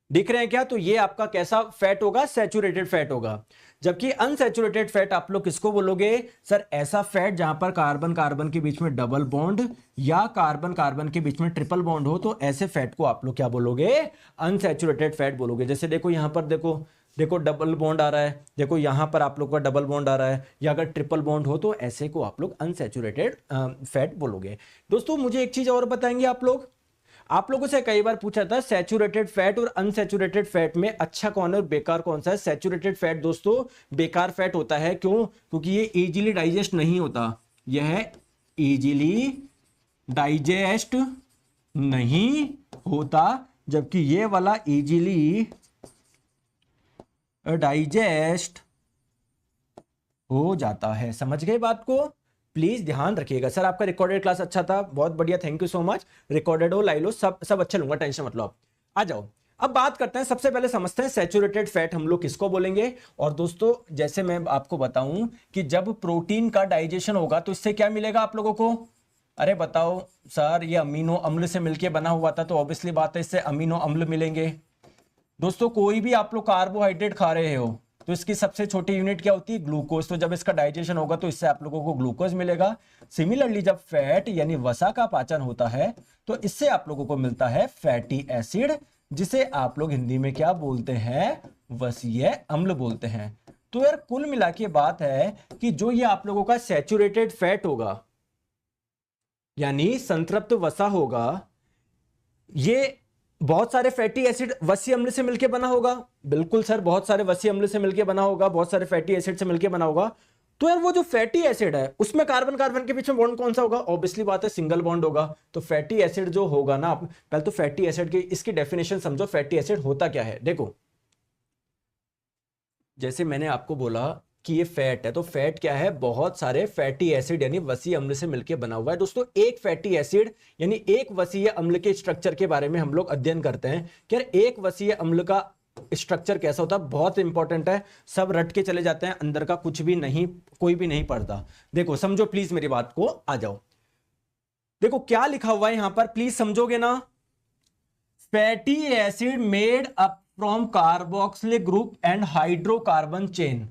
दिख रहे हैं क्या, तो ये आपका कैसा फैट होगा, सैचुरेटेड फैट होगा। जबकि अनसैचुरेटेड फैट आप लोग किसको बोलोगे, सर ऐसा फैट जहां पर कार्बन कार्बन के बीच में डबल बॉन्ड या कार्बन कार्बन के बीच में ट्रिपल बॉन्ड हो, तो ऐसे फैट को आप लोग क्या बोलोगे, अनसैचुरेटेड फैट बोलोगे। जैसे देखो यहां पर देखो देखो डबल बॉन्ड आ रहा है, देखो यहां पर आप लोग का डबल बॉन्ड आ रहा है, या अगर ट्रिपल बॉन्ड हो तो ऐसे को आप लोग अनसैचुरेटेड फैट बोलोगे। दोस्तों मुझे एक चीज और बताएंगे आप लोगों से कई बार पूछा था सैचुरेटेड फैट और अनसैचुरेटेड फैट में अच्छा कौन है और बेकार कौन सा है। सैचुरेटेड फैट दोस्तों बेकार फैट होता है, क्यों, क्योंकि ये इजीली डाइजेस्ट नहीं होता, यह इजीली डाइजेस्ट नहीं होता, जबकि ये वाला इजीली डाइजेस्ट हो जाता है। समझ गए बात को, प्लीज ध्यान रखिएगा। सर आपका रिकॉर्डेड क्लास अच्छा था, बहुत बढ़िया, thank you so much. Recorded हो लाइव लो सब अच्छा लूंगा, टेंशन मत लो आप। आ जाओ अब बात करते हैं, सबसे पहले समझते हैं सैचुरेटेड फैट हम लोग किसको बोलेंगे। और दोस्तों जैसे मैं आपको बताऊं कि जब प्रोटीन का डाइजेशन होगा तो इससे क्या मिलेगा आप लोगों को, अरे बताओ सर ये अमीनो अम्ल से मिलकर बना हुआ था, तो ऑब्वियसली बात है इससे अमीनो अम्ल मिलेंगे। दोस्तों कोई भी आप लोग कार्बोहाइड्रेट खा रहे हो तो इसकी सबसे छोटी यूनिट क्या होती है, ग्लूकोज। तो जब इसका डाइजेशन होगा तो इससे आप लोगों को ग्लूकोज मिलेगा। सिमिलरली जब फैट यानी वसा का पाचन होता है तो इससे आप लोगों को मिलता है फैटी एसिड, जिसे आप लोग हिंदी में क्या बोलते हैं, वसीय अम्ल बोलते हैं। तो यार कुल मिला के बात है कि जो ये आप लोगों का सैचुरेटेड फैट होगा यानी संतृप्त वसा होगा, ये बहुत सारे फैटी एसिड वसीय अम्ल से मिलकर बना होगा। बिल्कुल सर, बहुत सारे वसीय अम्ल से मिलकर बना होगा, बहुत सारे फैटी एसिड से मिलकर बना होगा। तो यार वो जो फैटी एसिड है उसमें कार्बन कार्बन के बीच में बॉन्ड कौन सा होगा, ऑब्वियसली बात है सिंगल बॉन्ड होगा। तो फैटी एसिड जो होगा ना, पहले तो फैटी एसिड की इसकी डेफिनेशन समझो, फैटी एसिड होता क्या है। देखो जैसे मैंने आपको बोला कि ये फैट है, तो फैट क्या है, बहुत सारे फैटी एसिड यानी वसीय अम्ल से मिलकर बना हुआ है। दोस्तों एक फैटी एसिड यानी एक वसीय अम्ल के स्ट्रक्चर के बारे में हम लोग अध्ययन करते हैं कि यार एक वसीय अम्ल का स्ट्रक्चर कैसा होता है, बहुत इंपॉर्टेंट है। सब रट के चले जाते हैं, अंदर का कुछ भी नहीं, कोई भी नहीं पढ़ता। देखो समझो प्लीज मेरी बात को, आ जाओ देखो क्या लिखा हुआ है यहां पर, प्लीज समझोगे ना। Fatty acid made up from carboxylic group and hydrocarbon chain,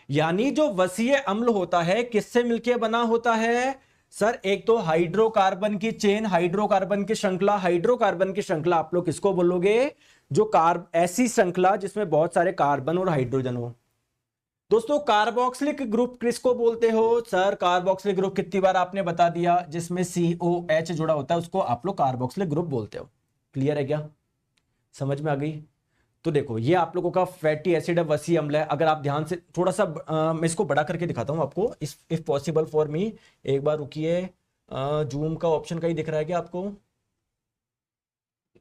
यानी जो वसीय अम्ल होता है किससे मिलकर बना होता है, सर एक तो हाइड्रोकार्बन की चेन, हाइड्रोकार्बन की श्रृंखला। हाइड्रोकार्बन की श्रृंखला आप लोग किसको बोलोगे, जो ऐसी श्रृंखला जिसमें बहुत सारे कार्बन और हाइड्रोजन हो। दोस्तों कार्बोक्सिलिक ग्रुप किसको बोलते हो, सर कार्बोक्सिलिक ग्रुप कितनी बार आपने बता दिया, जिसमें COH जुड़ा होता है उसको आप लोग कार्बोक्सिलिक ग्रुप बोलते हो। क्लियर है क्या, समझ में आ गई। तो देखो ये आप लोगों का फैटी एसिड है, वसीय अम्ल है। अगर आप ध्यान से थोड़ा सा मैं इसको बड़ा करके दिखाता हूं आपको, इफ पॉसिबल फॉर मी, एक बार रुकिए। जूम का ऑप्शन कहीं दिख रहा है क्या आपको,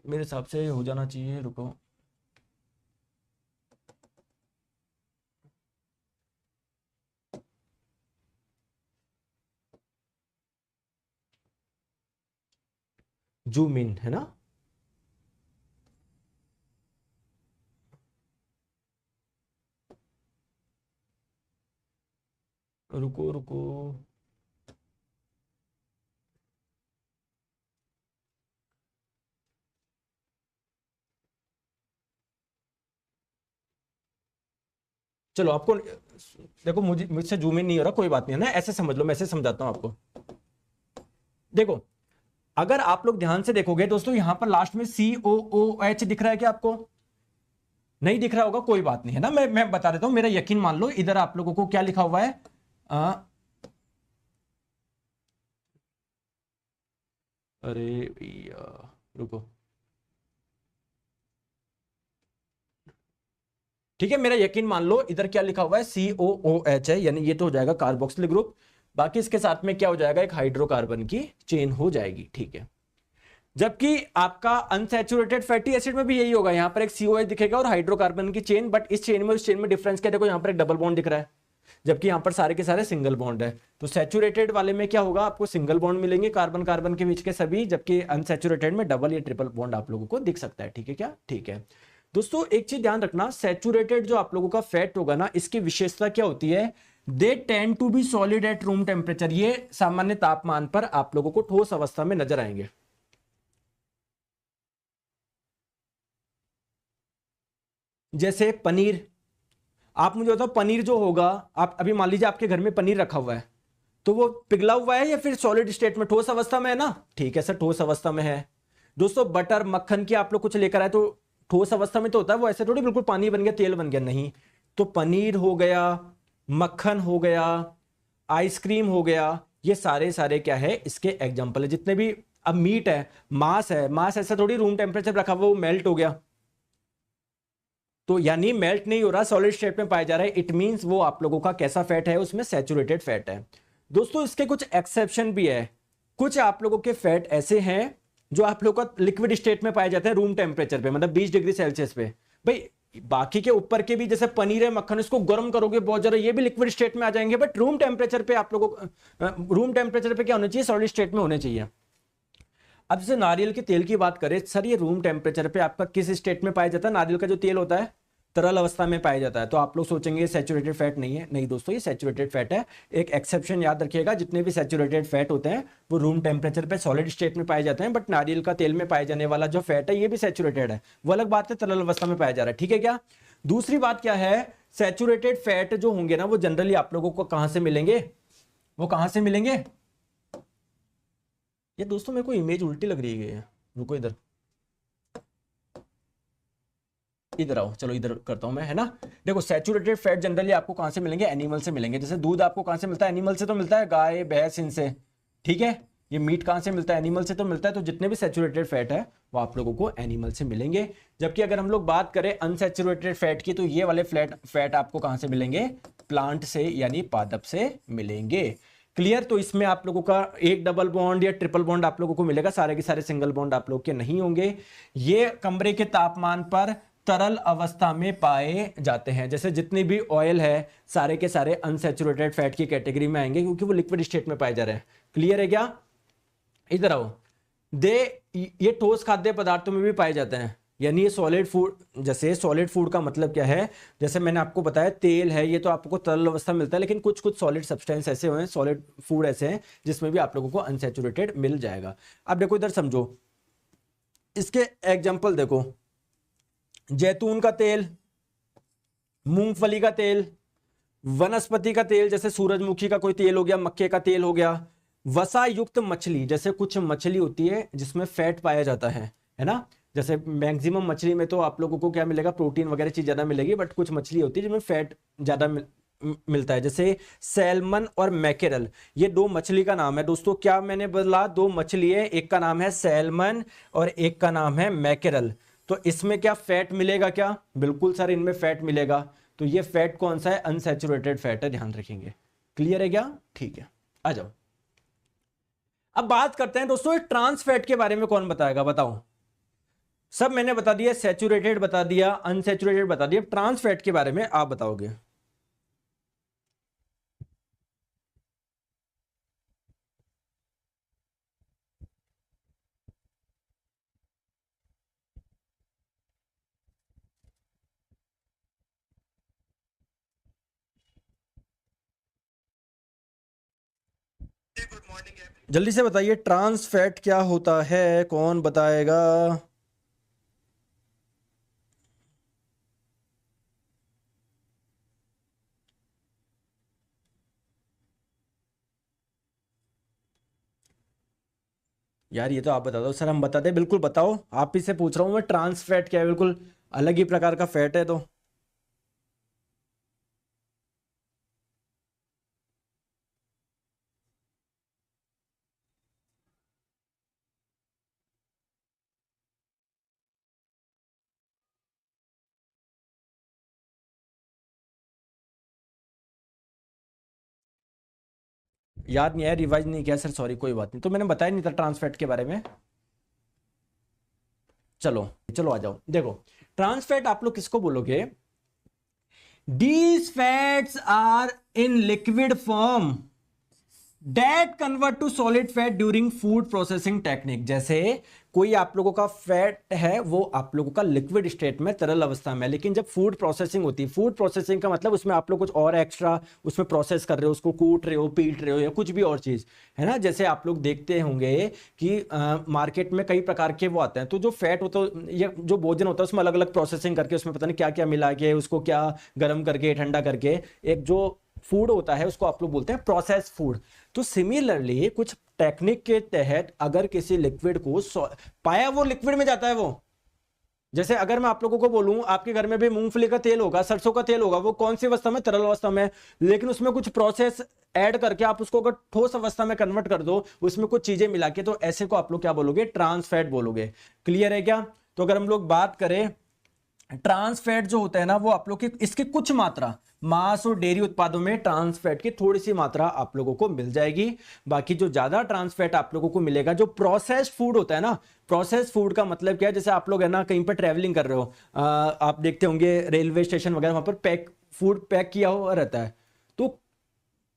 मेरे हिसाब से हो जाना चाहिए, रुको। जूम इन है ना, रुको रुको, चलो आपको देखो, मुझसे जूम इन नहीं हो रहा, कोई बात नहीं है ना, ऐसे समझ लो, मैं ऐसे समझाता हूं आपको। देखो अगर आप लोग ध्यान से देखोगे दोस्तों, यहां पर लास्ट में COOH दिख रहा है क्या आपको, नहीं दिख रहा होगा, कोई बात नहीं है ना, मैं बता देता हूं, मेरा यकीन मान लो। इधर आप लोगों को क्या लिखा हुआ है, अरे भैया रुको, ठीक है, मेरा यकीन मान लो। इधर क्या लिखा हुआ है, COOH है, यानी ये तो हो जाएगा कार्बोक्सिलिक ग्रुप, बाकी इसके साथ में क्या हो जाएगा, एक हाइड्रोकार्बन की चेन हो जाएगी, ठीक है। जबकि आपका अनसैचुरेटेड फैटी एसिड में भी यही होगा, यहां पर एक COH दिखेगा और हाइड्रोकार्बन की चेन, बट इस चेन में उस चेन में डिफरेंस क्या, देखो यहां पर एक डबल बॉन्ड दिख रहा है, जबकि यहाँ पर सारे के सारे सिंगल बॉन्ड है। तो सैचुरेटेड वाले में क्या होगा, आपको सिंगल बॉन्ड मिलेंगे कार्बन कार्बन के बीच के सभी, जबकि अनसैचुरेटेड में डबल या ट्रिपल बॉन्ड आप लोगों को दिख सकता है। ठीक है क्या, ठीक है दोस्तों। एक चीज ध्यान रखना, सैचुरेटेड जो आप लोगों का फैट होगा ना, इसकी विशेषता क्या होती है, they tend to be solid at room temperature. ये सामान्य तापमान पर आप लोगों को ठोस अवस्था में नजर आएंगे। जैसे पनीर, आप मुझे बताओ पनीर जो होगा, आप अभी मान लीजिए आपके घर में पनीर रखा हुआ है, तो वो पिघला हुआ है या फिर सॉलिड स्टेट में, ठोस अवस्था में है ना। ठीक है सर, ठोस अवस्था में है। दोस्तों बटर मक्खन की आप लोग कुछ लेकर आए तो ठोस अवस्था में तो होता है, वो ऐसे थोड़ी बिल्कुल पानी बन गया तेल बन गया, नहीं। तो पनीर हो गया, मक्खन हो गया, आइसक्रीम हो गया, ये सारे सारे क्या है इसके एग्जाम्पल है। जितने भी अब मीट है, मांस है, मांस ऐसा थोड़ी रूम टेम्परेचर रखा हुआ वो मेल्ट हो गया, तो यानी मेल्ट नहीं हो रहा, सॉलिड स्टेट में पाया जा रहा है। इट मींस वो आप लोगों का कैसा फैट है, उसमें सैचुरेटेड फैट है। दोस्तों इसके कुछ एक्सेप्शन भी है, कुछ आप लोगों के फैट ऐसे हैं जो आप लोगों का लिक्विड स्टेट में पाए जाते हैं रूम टेम्परेचर पे, मतलब 20 डिग्री सेल्सियस पे। भाई बाकी के ऊपर के भी जैसे पनीर है, मक्खन, इसको गर्म करोगे बहुत ज्यादा, ये भी लिक्विड स्टेट में आ जाएंगे, बट रूम टेम्परेचर पे आप लोगों को, रूम टेम्परेचर पे क्या होना चाहिए, सॉलिड स्टेट में होने चाहिए। अब जैसे नारियल के तेल की बात करें सर, ये रूम टेम्परेचर पे आपका किस स्टेट में पाया जाता है, नारियल का जो तेल होता है तरल अवस्था में पाया जाता है। तो आप लोग सोचेंगे सैचुरेटेड फैट नहीं है, नहीं दोस्तों ये सैचुरेटेड फैट है। एक एक्सेप्शन याद रखिएगा, जितने भी सैचुरेटेड फैट होते हैं वो रूम टेम्परेचर पे सॉलिड स्टेट में पाए जाते हैं, बट नारियल का तेल में पाए जाने वाला जो फैट है ये भी सैचुरेटेड है, वो अलग बात है, तरल अवस्था में पाया जा रहा है। ठीक है क्या। दूसरी बात क्या है, सैचुरेटेड फैट जो होंगे ना वो जनरली आप लोगों को कहां से मिलेंगे, वो कहां से मिलेंगे। ये दोस्तों मेरे को इमेज उल्टी लग रही है, रुको इधर इधर आओ, चलो इधर करता हूं मैं, है ना। देखो सैचुरेटेड फैट जनरली आपको कहां से मिलेंगे, एनिमल से मिलेंगे। जैसे दूध आपको कहां से मिलता है, एनिमल से तो मिलता है, गाय भैंस इनसे, ठीक है। ये मीट कहां से मिलता है, एनिमल से तो मिलता है। तो जितने भी सैचुरेटेड फैट है वो आप लोगों को एनिमल से मिलेंगे। जबकि अगर हम लोग बात करें अनसैचुरेटेड फैट की, तो ये वाले फैट आपको कहां से मिलेंगे, प्लांट से यानी पादप से मिलेंगे। क्लियर। तो इसमें आप लोगों का एक डबल बॉन्ड या ट्रिपल बॉन्ड आप लोगों को मिलेगा, सारे के सारे सिंगल बॉन्ड आप लोग के नहीं होंगे। ये कमरे के तापमान पर तरल अवस्था में पाए जाते हैं। जैसे जितनी भी ऑयल है सारे के सारे अनसैचुरेटेड फैट की कैटेगरी में आएंगे, क्योंकि वो लिक्विड स्टेट में पाए जा रहे हैं। क्लियर है क्या। इधर आओ, ये ठोस खाद्य पदार्थों में भी पाए जाते हैं, यानी ये सॉलिड फूड। जैसे सॉलिड फूड का मतलब क्या है, जैसे मैंने आपको बताया तेल है, ये तो आपको तरल अवस्था मिलता है, लेकिन कुछ कुछ सॉलिड सब्सटेंस ऐसे हैं, सॉलिड फूड ऐसे हैं जिसमें भी आप लोगों को अनसैचुरेटेड मिल जाएगा। अब देखो इधर समझो, इसके एग्जाम्पल देखो, जैतून का तेल, मूंगफली का तेल, वनस्पति का तेल जैसे सूरजमुखी का कोई तेल हो गया, मक्के का तेल हो गया, वसा युक्त मछली, जैसे कुछ मछली होती है जिसमें फैट पाया जाता है ना। जैसे मैक्सिमम मछली में तो आप लोगों को क्या मिलेगा, प्रोटीन वगैरह चीज ज्यादा मिलेगी, बट कुछ मछली होती है जिसमें फैट ज्यादा मिलता है। जैसे सैल्मन और मैकेरल, ये दो मछली का नाम है दोस्तों। क्या मैंने बोला, दो मछली है, एक का नाम है सैल्मन और एक का नाम है मैकेरल। तो इसमें क्या फैट मिलेगा क्या, बिल्कुल सर इनमें फैट मिलेगा। तो ये फैट कौन सा है, अनसैचुरेटेड फैट है, ध्यान रखेंगे। क्लियर है क्या, ठीक है। आ जाओ, अब बात करते हैं दोस्तों ट्रांस फैट के बारे में। कौन बताएगा, बताओ। सब मैंने बता दिया, सैचुरेटेड बता दिया, अनसैचुरेटेड बता दिया, ट्रांस फैट के बारे में आप बताओगे। जल्दी से बताइए ट्रांस फैट क्या होता है, कौन बताएगा। यार ये तो आप बता दो सर, हम बता दें, बिल्कुल बताओ, आप ही से पूछ रहा हूं मैं, ट्रांस फैट क्या है, बिल्कुल अलग ही प्रकार का फैट है। तो याद नहीं आया, रिवाइज नहीं किया सर, सॉरी, कोई बात नहीं। तो मैंने बताया नहीं था ट्रांस फैट के बारे में। चलो चलो आ जाओ, देखो ट्रांस फैट आप लोग किसको बोलोगे, These fats are in liquid form that convert to solid fat during food processing technique। जैसे कोई आप लोगों का फैट है वो आप लोगों का लिक्विड स्टेट में, तरल अवस्था में, लेकिन जब फूड प्रोसेसिंग होती है, फूड प्रोसेसिंग का मतलब उसमें आप लोग कुछ और एक्स्ट्रा उसमें प्रोसेस कर रहे हो, उसको कूट रहे हो, पीट रहे हो, या कुछ भी और चीज है ना। जैसे आप लोग देखते होंगे कि मार्केट में कई प्रकार के वो आते हैं, तो जो फैट होता है या जो भोजन होता है उसमें अलग अलग प्रोसेसिंग करके उसमें पता नहीं क्या क्या मिला के उसको क्या गर्म करके ठंडा करके एक जो फूड होता है उसको आप लोग बोलते हैं प्रोसेस फूड। तो सिमिलरली कुछ टेक्निक के तहत अगर किसी लिक्विड को पाया वो लिक्विड में जाता है वो, जैसे अगर मैं आप लोगों को बोलूं आपके घर में भी मूंगफली का तेल होगा, सरसों का तेल होगा, वो कौन सी अवस्था में, तरल अवस्था में, लेकिन उसमें कुछ प्रोसेस ऐड करके आप उसको अगर ठोस अवस्था में कन्वर्ट कर दो, उसमें कुछ चीजें मिला के, तो ऐसे को आप लोग क्या बोलोगे, ट्रांस फैट बोलोगे। क्लियर है क्या? तो अगर हम लोग बात करें ट्रांस फैट जो होता है ना, वो आप लोग की इसकी कुछ मात्रा मांस और डेयरी उत्पादों में ट्रांस फैट की थोड़ी सी मात्रा आप लोगों को मिल जाएगी। बाकी जो ज्यादा ट्रांस फैट आप लोगों को मिलेगा जो प्रोसेस्ड फूड होता है ना, प्रोसेस्ड फूड का मतलब क्या है, जैसे आप लोग है ना कहीं पर ट्रेवलिंग कर रहे हो, आप देखते होंगे रेलवे स्टेशन वगैरह, वहां पर फूड पैक किया हुआ रहता है, तो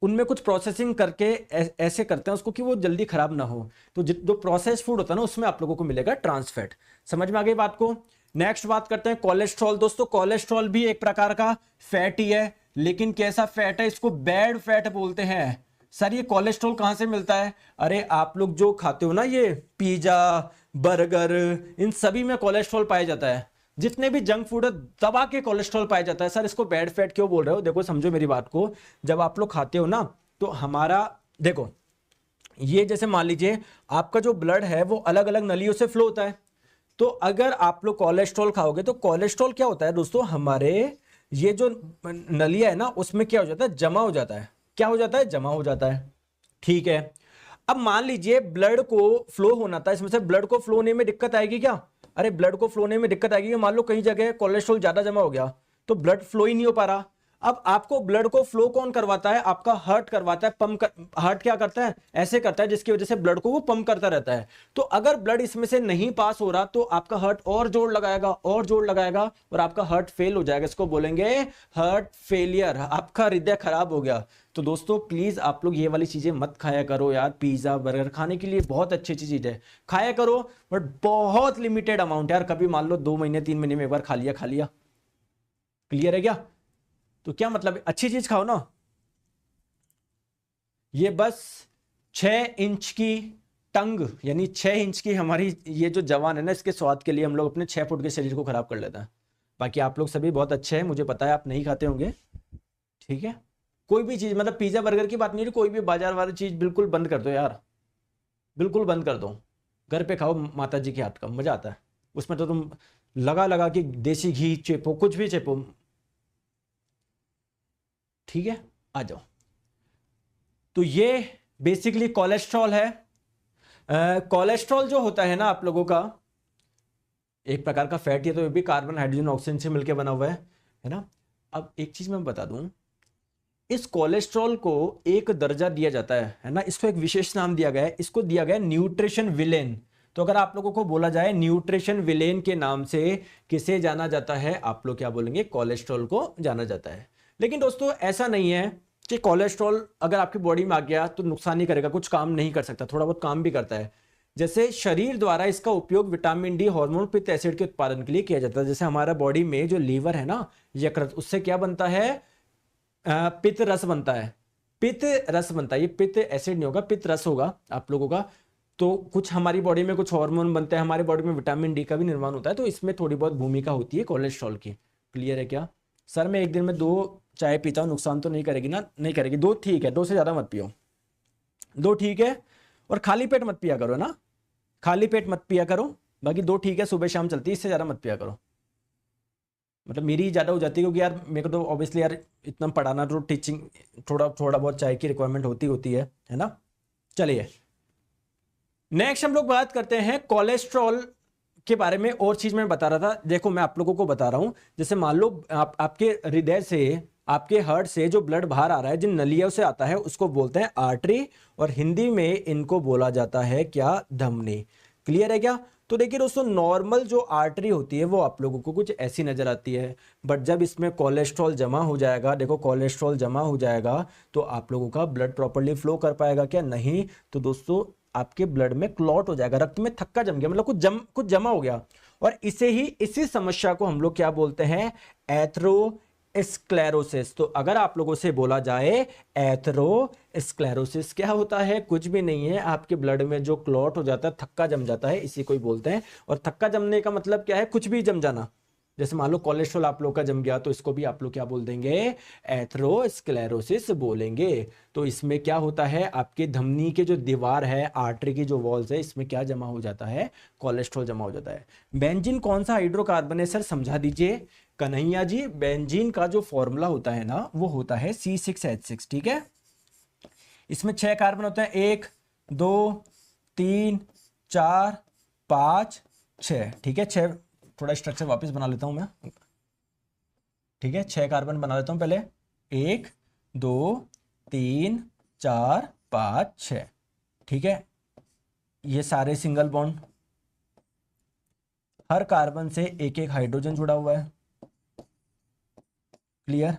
उनमें कुछ प्रोसेसिंग करके ऐसे करते हैं उसको कि वो जल्दी खराब ना हो। तो जो प्रोसेस फूड होता है ना उसमें आप लोगों को मिलेगा ट्रांस फैट। समझ में आ गई बात को? नेक्स्ट बात करते हैं कोलेस्ट्रॉल। दोस्तों कोलेस्ट्रॉल भी एक प्रकार का फैट ही है, लेकिन कैसा फैट है, इसको बैड फैट बोलते हैं। सर ये कोलेस्ट्रॉल कहां से मिलता है? अरे आप लोग जो खाते हो ना ये पिज्जा बर्गर, इन सभी में कोलेस्ट्रॉल पाया जाता है। जितने भी जंक फूड है दबा के कोलेस्ट्रॉल पाया जाता है। सर इसको बैड फैट क्यों बोल रहे हो? देखो समझो मेरी बात को, जब आप लोग खाते हो ना तो हमारा देखो ये जैसे मान लीजिए आपका जो ब्लड है वो अलग अलग नलियों से फ्लो होता है, तो अगर आप लोग कोलेस्ट्रॉल खाओगे तो कोलेस्ट्रॉल क्या होता है दोस्तों, हमारे ये जो नलिया है ना उसमें क्या हो जाता है, जमा हो जाता है। क्या हो जाता है? जमा हो जाता है। ठीक है, अब मान लीजिए ब्लड को फ्लो होना था, इसमें से ब्लड को फ्लो होने में दिक्कत आएगी क्या? अरे ब्लड को फ्लो होने में दिक्कत आएगी। मान लो कहीं जगह कोलेस्ट्रॉल ज्यादा जमा हो गया तो ब्लड फ्लो ही नहीं हो पा रहा। अब आपको ब्लड को फ्लो कौन करवाता है? आपका हार्ट करवाता है, हार्ट क्या करता है, ऐसे करता है जिसकी वजह से ब्लड को वो पंप करता रहता है। तो अगर ब्लड इसमें से नहीं पास हो रहा तो आपका हार्ट और जोर लगाएगा और जोर लगाएगा और आपका हार्ट फेल हो जाएगा। इसको बोलेंगे हार्ट फेलियर, आपका हृदय खराब हो गया। तो दोस्तों प्लीज आप लोग ये वाली चीजें मत खाया करो यार। पिज्जा बर्गर खाने के लिए बहुत अच्छी अच्छी चीज है, खाया करो, बट बहुत लिमिटेड अमाउंट यार। कभी मान लो 2 महीने 3 महीने में एक बार खा लिया। क्लियर है क्या? तो क्या मतलब, अच्छी चीज खाओ ना। ये बस 6 इंच की टंग यानी 6 इंच की हमारी ये जो जवान है ना, इसके स्वाद के लिए हम लोग अपने 6 फुट के शरीर को खराब कर लेते हैं। बाकी आप लोग सभी बहुत अच्छे हैं, मुझे पता है आप नहीं खाते होंगे। ठीक है, कोई भी चीज मतलब पिज्जा बर्गर की बात नहीं, कोई भी बाजार वाली चीज बिल्कुल बंद कर दो यार, बिल्कुल बंद कर दो। घर पे खाओ माता जी के हाथ का, मजा आता है उसमें। तो तुम लगा लगा के देसी घी चेपो, कुछ भी चेपो। ठीक है, आ जाओ। तो ये बेसिकली कोलेस्ट्रॉल है। कोलेस्ट्रॉल जो होता है ना आप लोगों का एक प्रकार का फैट है, तो ये भी कार्बन हाइड्रोजन ऑक्सीजन से मिलकर बना हुआ है ना। अब एक चीज मैं बता दूं, इस कोलेस्ट्रॉल को एक दर्जा दिया जाता है ना, इसको एक विशेष नाम दिया गया है, इसको दिया गया है न्यूट्रिशन विलेन। तो अगर आप लोगों को बोला जाए न्यूट्रिशन विलेन के नाम से किसे जाना जाता है, आप लोग क्या बोलेंगे, कोलेस्ट्रॉल को जाना जाता है। लेकिन दोस्तों ऐसा नहीं है कि कोलेस्ट्रॉल अगर आपकी बॉडी में आ गया तो नुकसान नहीं करेगा, कुछ काम नहीं कर सकता, थोड़ा बहुत काम भी करता है। जैसे शरीर द्वारा इसका उपयोग विटामिन डी हार्मोन पित्त एसिड के उत्पादन के लिए किया जाता है। जैसे हमारा बॉडी में जो लीवर है ना, यकृत, उससे क्या बनता है, पित्त रस बनता है, पित्त रस बनता है। ये पित्त एसिड नहीं होगा, पित्त रस होगा आप लोगों का। तो कुछ हमारी बॉडी में कुछ हार्मोन बनते हैं, हमारी बॉडी में विटामिन डी का भी निर्माण होता है, तो इसमें थोड़ी बहुत भूमिका होती है कोलेस्ट्रॉल की। क्लियर है क्या? सर मैं एक दिन में 2 चाय पीता हूँ, नुकसान तो नहीं करेगी ना? नहीं करेगी। 2 ठीक है, 2 से ज्यादा मत पियो, 2 ठीक है। और खाली पेट मत पिया करो ना, खाली पेट मत पिया करो। बाकी 2 ठीक है, सुबह शाम चलती है, इससे ज्यादा मत पिया करो। मतलब मेरी ज़्यादा हो जाती है क्योंकि यार मेरे को तो ऑब्वियसली यार इतना पढ़ाना, तो टीचिंग थोड़ा बहुत चाय की रिक्वायरमेंट होती है ना। चलिए नेक्स्ट हम लोग बात करते हैं कोलेस्ट्रॉल के बारे में। और चीज मैं बता रहा था, देखो मैं आप लोगों को बता रहा हूं, जैसे मान लो आपके हृदय से, आपके हार्ट से जो ब्लड बाहर आ रहा है, जिन नलियों से आता है उसको बोलते हैं आर्टरी, और हिंदी में इनको बोला जाता है क्या, धमनी। क्लियर है क्या? तो देखिए दोस्तों, नॉर्मल जो आर्टरी होती है वो आप लोगों को कुछ ऐसी नजर आती है, बट जब इसमें कोलेस्ट्रॉल जमा हो जाएगा, देखो कोलेस्ट्रॉल जमा हो जाएगा तो आप लोगों का ब्लड प्रॉपर्ली फ्लो कर पाएगा क्या? नहीं। तो दोस्तों आपके ब्लड में क्लॉट हो जाएगा, रक्त में थक्का जम गया, मतलब कुछ जमा हो गया। और इसी समस्या को हम लोग क्या बोलते हैं? एथेरोस्क्लेरोसिस। तो अगर आप लोगों से बोला जाए एथेरोस्क्लेरोसिस क्या होता है? कुछ भी नहीं है, आपके ब्लड में जो क्लॉट हो जाता है, थक्का जम जाता है, इसी को ही बोलते हैं। और थक्का जमने का मतलब क्या है? कुछ भी जम जाना। जैसे मान लो कोलेस्ट्रॉल आप लोग का जम गया, तो इसको भी आप लोग क्या बोल देंगे? एथेरोस्क्लेरोसिस बोलेंगे। तो इसमें क्या होता है? आपके धमनी के जो दीवार है, आर्टरी की जो वॉल्स है, इसमें क्या जमा हो जाता है? कोलेस्ट्रॉल जमा हो जाता है। बेंजीन कौन सा हाइड्रोकार्बन है सर? समझा दीजिए कन्हैया जी। बेंजीन का जो फॉर्मूला होता है ना, वो होता है C6H6, ठीक है। इसमें 6 कार्बन होते हैं, 1 2 3 4 5 6, ठीक है। 6, थोड़ा स्ट्रक्चर वापस बना लेता हूं मैं, ठीक है। 6 कार्बन बना लेता हूं पहले, 1 2 3 4 5 6, ठीक है। ये सारे सिंगल बॉन्ड, हर कार्बन से एक एक हाइड्रोजन जुड़ा हुआ है, क्लियर।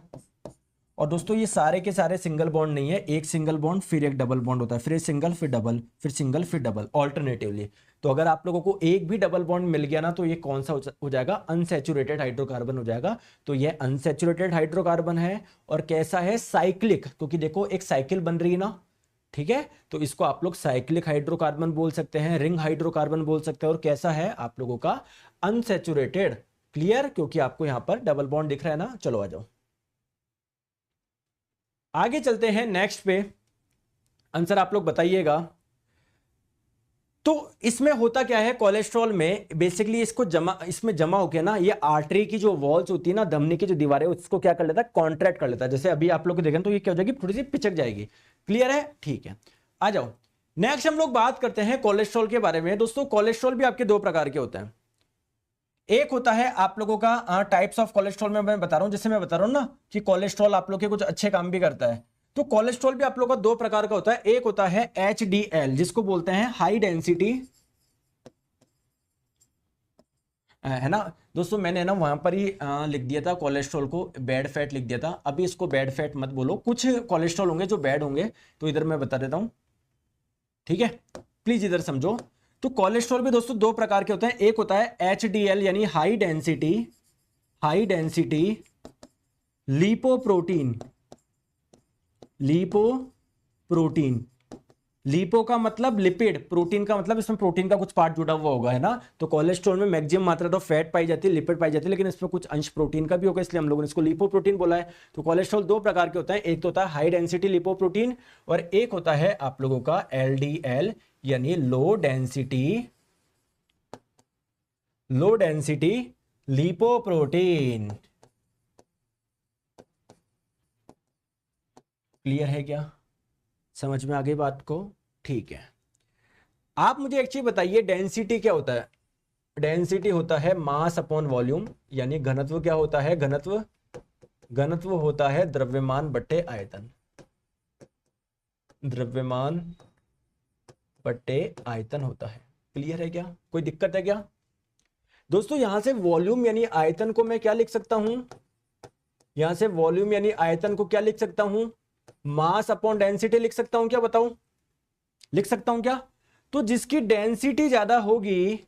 और दोस्तों ये सारे के सारे सिंगल बॉन्ड नहीं है, एक सिंगल बॉन्ड फिर एक डबल बॉन्ड होता है, फिर सिंगल फिर डबल फिर सिंगल फिर डबल, ऑल्टरनेटिवली। तो अगर आप लोगों को एक भी डबल बॉन्ड मिल गया ना, तो ये कौन सा हो जाएगा? अनसैचुरेटेड हाइड्रोकार्बन हो जाएगा। तो ये अनसैचुरेटेड हाइड्रोकार्बन है। और कैसा है? साइक्लिक, क्योंकि देखो एक साइकिल बन रही है ना, ठीक है। तो इसको आप लोग साइक्लिक हाइड्रोकार्बन बोल सकते हैं, रिंग हाइड्रोकार्बन बोल सकते हैं। और कैसा है आप लोगों का? Unsaturated, clear. क्योंकि आपको यहां पर डबल बॉन्ड दिख रहा है ना। चलो आ जाओ, आगे चलते हैं नेक्स्ट पे। आंसर आप लोग बताइएगा। तो इसमें होता क्या है? कोलेस्ट्रॉल में बेसिकली इसमें जमा हो गया ना, ये आर्टरी की जो वॉल्स होती है ना, धमनी की जो दीवारें, उसको क्या कर लेता है? कॉन्ट्रैक्ट कर लेता है। जैसे अभी आप लोग को देखें तो ये क्या हो जाएगी? थोड़ी सी पिचक जाएगी, क्लियर है? ठीक है, आ जाओ नेक्स्ट हम लोग बात करते हैं कोलेस्ट्रॉल के बारे में। दोस्तों कोलेस्ट्रॉल भी आपके दो प्रकार के होते हैं। एक होता है आप लोगों का टाइप्स ऑफ कोलेस्ट्रॉल में मैं बता रहा हूं, जैसे मैं बता रहा हूं ना कि कोलेस्ट्रॉल आप लोग के कुछ अच्छे काम भी करता है। तो कोलेस्ट्रॉल भी आप लोग का दो प्रकार का होता है। एक होता है HDL, जिसको बोलते हैं हाई डेंसिटी, है ना दोस्तों। मैंने ना वहां पर ही लिख दिया था कोलेस्ट्रॉल को बैड फैट लिख दिया था। अभी इसको बैड फैट मत बोलो, कुछ कोलेस्ट्रॉल होंगे जो बैड होंगे, तो इधर मैं बता देता हूं, ठीक है। प्लीज इधर समझो। तो कोलेस्ट्रॉल भी दोस्तों दो प्रकार के होते हैं। एक होता है HDL यानी हाई डेंसिटी लिपोप्रोटीन। लिपो का मतलब लिपिड, प्रोटीन का मतलब इसमें प्रोटीन का कुछ पार्ट जुड़ा हुआ होगा, है ना। तो कोलेस्ट्रॉल में मैक्सिमम मात्रा तो फैट पाई जाती है, लिपिड पाई जाती है, लेकिन इसमें कुछ अंश प्रोटीन का भी होगा, इसलिए हम लोगों ने इसको लिपोप्रोटीन बोला है। तो कोलेस्ट्रॉल दो प्रकार के होता है, एक तो होता है हाई डेंसिटी लिपोप्रोटीन, और एक होता है आप लोगों का LDL यानी लो डेंसिटी लिपोप्रोटीन। क्लियर है क्या? समझ में आ गई बात को? ठीक है। आप मुझे एक चीज बताइए, डेंसिटी क्या होता है? डेंसिटी होता है मास अपॉन वॉल्यूम, यानी घनत्व क्या होता है? घनत्व होता है द्रव्यमान बट्टे आयतन। द्रव्यमान बट्टे आयतन होता है। क्लियर है क्या? कोई दिक्कत है क्या दोस्तों? यहां से वॉल्यूम यानी आयतन को मैं क्या लिख सकता हूं? यहां से वॉल्यूम यानी आयतन को क्या लिख सकता हूं? मास अपॉन डेंसिटी लिख सकता हूं क्या? बताऊं, लिख सकता हूं क्या? तो जिसकी डेंसिटी ज्यादा होगी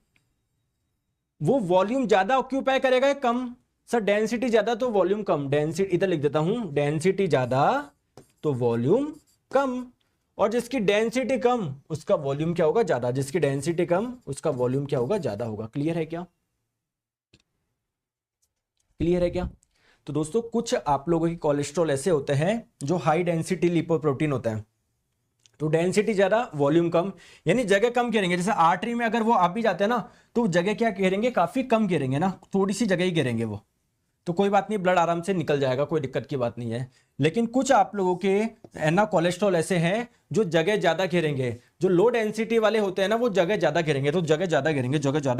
वो वॉल्यूम ज्यादा ऑक्यूपाई करेगा, कम? सर डेंसिटी ज्यादा तो वॉल्यूम कम। डेंसिटी इधर लिख देता हूं, डेंसिटी ज्यादा तो वॉल्यूम कम। और जिसकी डेंसिटी कम उसका वॉल्यूम क्या होगा? ज्यादा। जिसकी डेंसिटी कम उसका वॉल्यूम क्या होगा? ज्यादा होगा। क्लियर है क्या? क्लियर है क्या? तो दोस्तों कुछ आप लोगों की कोलेस्ट्रॉल ऐसे होते हैं जो हाई डेंसिटी लिपोप्रोटीन होता है। तो डेंसिटी ज्यादा वॉल्यूम कम, यानी जगह कम घेरेंगे। जैसे आर्टरी में अगर वो आप भी जाते हैं ना, तो जगह क्या घेरेंगे? काफी कम घेरेंगे ना, थोड़ी सी जगह ही घेरेंगे वो। तो कोई बात नहीं, ब्लड आराम से निकल जाएगा, कोई दिक्कत की बात नहीं है। लेकिन कुछ आप लोगों के ना कोलेस्ट्रॉल ऐसे हैं जो जगह ज्यादा घेरेंगे। जो लो डेंसिटी वाले होते हैं ना, वो जगह ज्यादा घेरेंगे। तो जगह ज्यादा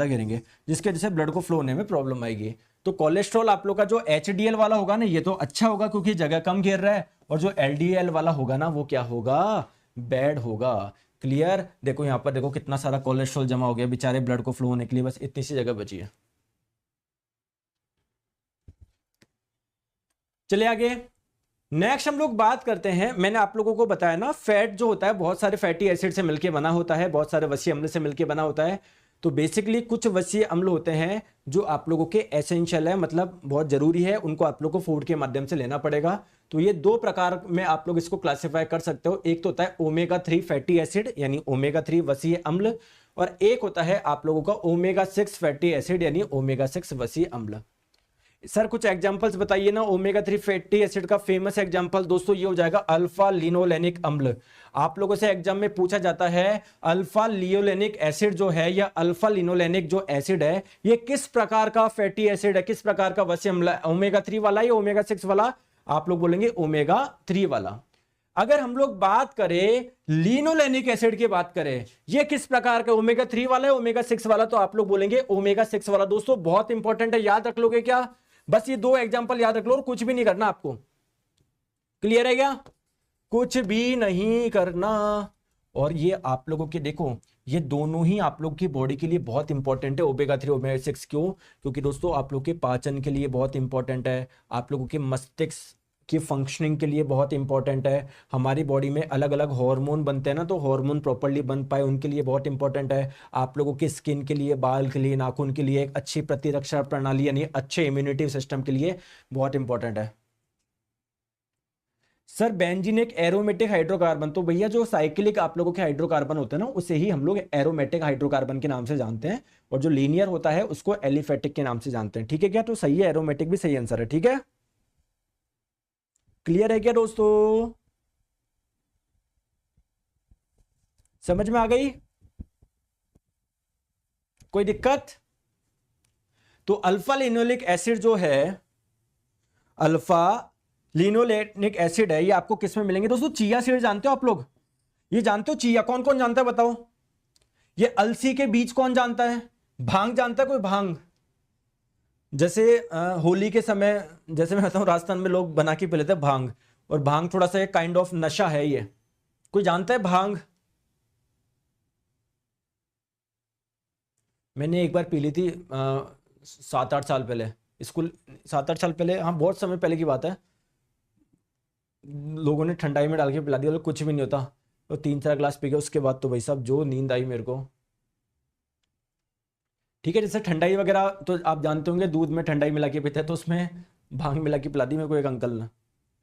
घेरेंगे, जिसके वजह से ब्लड को फ्लो होने में प्रॉब्लम आएगी। तो कोलेस्ट्रॉल आप लोग का जो HDL वाला होगा ना, ये तो अच्छा होगा क्योंकि जगह कम घेर रहा है। और जो LDL वाला होगा ना, वो क्या होगा? बैड होगा। क्लियर। देखो यहाँ पर देखो कितना सारा कोलेस्ट्रॉल जमा हो गया बेचारे ब्लड को फ्लो होने के लिए, बस इतनी सी जगह बची है। चलिए आगे नेक्स्ट हम लोग बात करते हैं। मैंने आप लोगों को बताया ना फैट जो होता है बहुत सारे फैटी एसिड से मिलकर बना होता है, बहुत सारे वसीय अम्ल से मिलकर बना होता है। तो बेसिकली कुछ वसीय अम्ल होते हैं जो आप लोगों के एसेंशियल है, मतलब बहुत जरूरी है, उनको आप लोगों को फूड के माध्यम से लेना पड़ेगा। तो ये दो प्रकार में आप लोग इसको क्लासिफाई कर सकते हो। एक तो होता है ओमेगा 3 फैटी एसिड यानी ओमेगा 3 वसीय अम्ल, और एक होता है आप लोगों का ओमेगा 6 फैटी एसिड यानी ओमेगा 6 वसीय अम्ल। सर कुछ एग्जांपल्स बताइए ना। ओमेगा 3 फैटी एसिड का फेमस एग्जांपल दोस्तों ये हो जाएगा अल्फा लिनोलेनिक अम्ल। आप लोगों से एग्जाम में पूछा जाता है अल्फा लियोलेनिक एसिड जो है या अल्फा लिनोलेनिक जो एसिड है ये किस प्रकार का फैटी एसिड है, किस प्रकार का वसीय अम्ल है, ओमेगा 3 वाला या ओमेगा 6 वाला? आप लोग बोलेंगे ओमेगा 3 वाला। अगर हम लोग बात करें लिनोलेनिक एसिड की बात करें ये किस प्रकार का, ओमेगा 3 वाला है ओमेगा 6 वाला? तो आप लोग बोलेंगे ओमेगा 6 वाला। दोस्तों बहुत इंपॉर्टेंट है, याद रख लोगे क्या? बस ये दो एग्जांपल याद रख लो और कुछ भी नहीं करना आपको। क्लियर है क्या? कुछ भी नहीं करना। और ये आप लोगों के देखो ये दोनों ही आप लोग की बॉडी के लिए बहुत इंपॉर्टेंट है, ओमेगा 3 ओमेगा 6। क्यों? क्योंकि दोस्तों आप लोग के पाचन के लिए बहुत इंपॉर्टेंट है, आप लोगों के मस्तिष्क की फंक्शनिंग के लिए बहुत इंपॉर्टेंट है। हमारी बॉडी में अलग अलग हार्मोन बनते हैं ना, तो हार्मोन प्रॉपर्ली बन पाए उनके लिए बहुत इंपॉर्टेंट है। आप लोगों की स्किन के लिए, बाल के लिए, नाखून के लिए, एक अच्छी प्रतिरक्षा प्रणाली यानी अच्छे इम्यूनिटी सिस्टम के लिए बहुत इंपॉर्टेंट है। सर बेंजीन एक एरोमेटिक हाइड्रोकार्बन, तो भैया जो साइक्लिक आप लोगों के हाइड्रोकार्बन होते हैं ना उसे ही हम लोग एरोमेटिक हाइड्रोकार्बन के नाम से जानते हैं, और जो लीनियर होता है उसको एलिफेटिक के नाम से जानते हैं। ठीक है क्या? तो सही है, एरोमेटिक भी सही आंसर है। ठीक है, क्लियर है क्या दोस्तों? समझ में आ गई? कोई दिक्कत? तो अल्फा लिनोलिक एसिड जो है, अल्फा लिनोलेनिक एसिड है, ये आपको किस में मिलेंगे दोस्तों? चिया सीड जानते हो आप लोग? ये जानते हो चिया? कौन कौन जानता है बताओ? ये अलसी के बीज कौन जानता है? भांग जानता है कोई? भांग जैसे होली के समय, जैसे मैं बताऊं राजस्थान में लोग बना के पी लेते हैं भांग, और भांग थोड़ा सा एक काइंड ऑफ नशा है। ये कोई जानता है भांग? मैंने एक बार पी ली थी 7-8 साल पहले, स्कूल 7-8 साल पहले, हाँ बहुत समय पहले की बात है। लोगों ने ठंडाई में डाल के पिला दिया, तो कुछ भी नहीं होता। तो 3-4 ग्लास पी गया, उसके बाद तो भाई साहब जो नींद आई मेरे को। ठीक है, जैसे ठंडाई वगैरह तो आप जानते होंगे दूध में ठंडाई मिला के पीते हैं, तो उसमें भांग मिला के पिला दी मेरे को एक अंकल ने।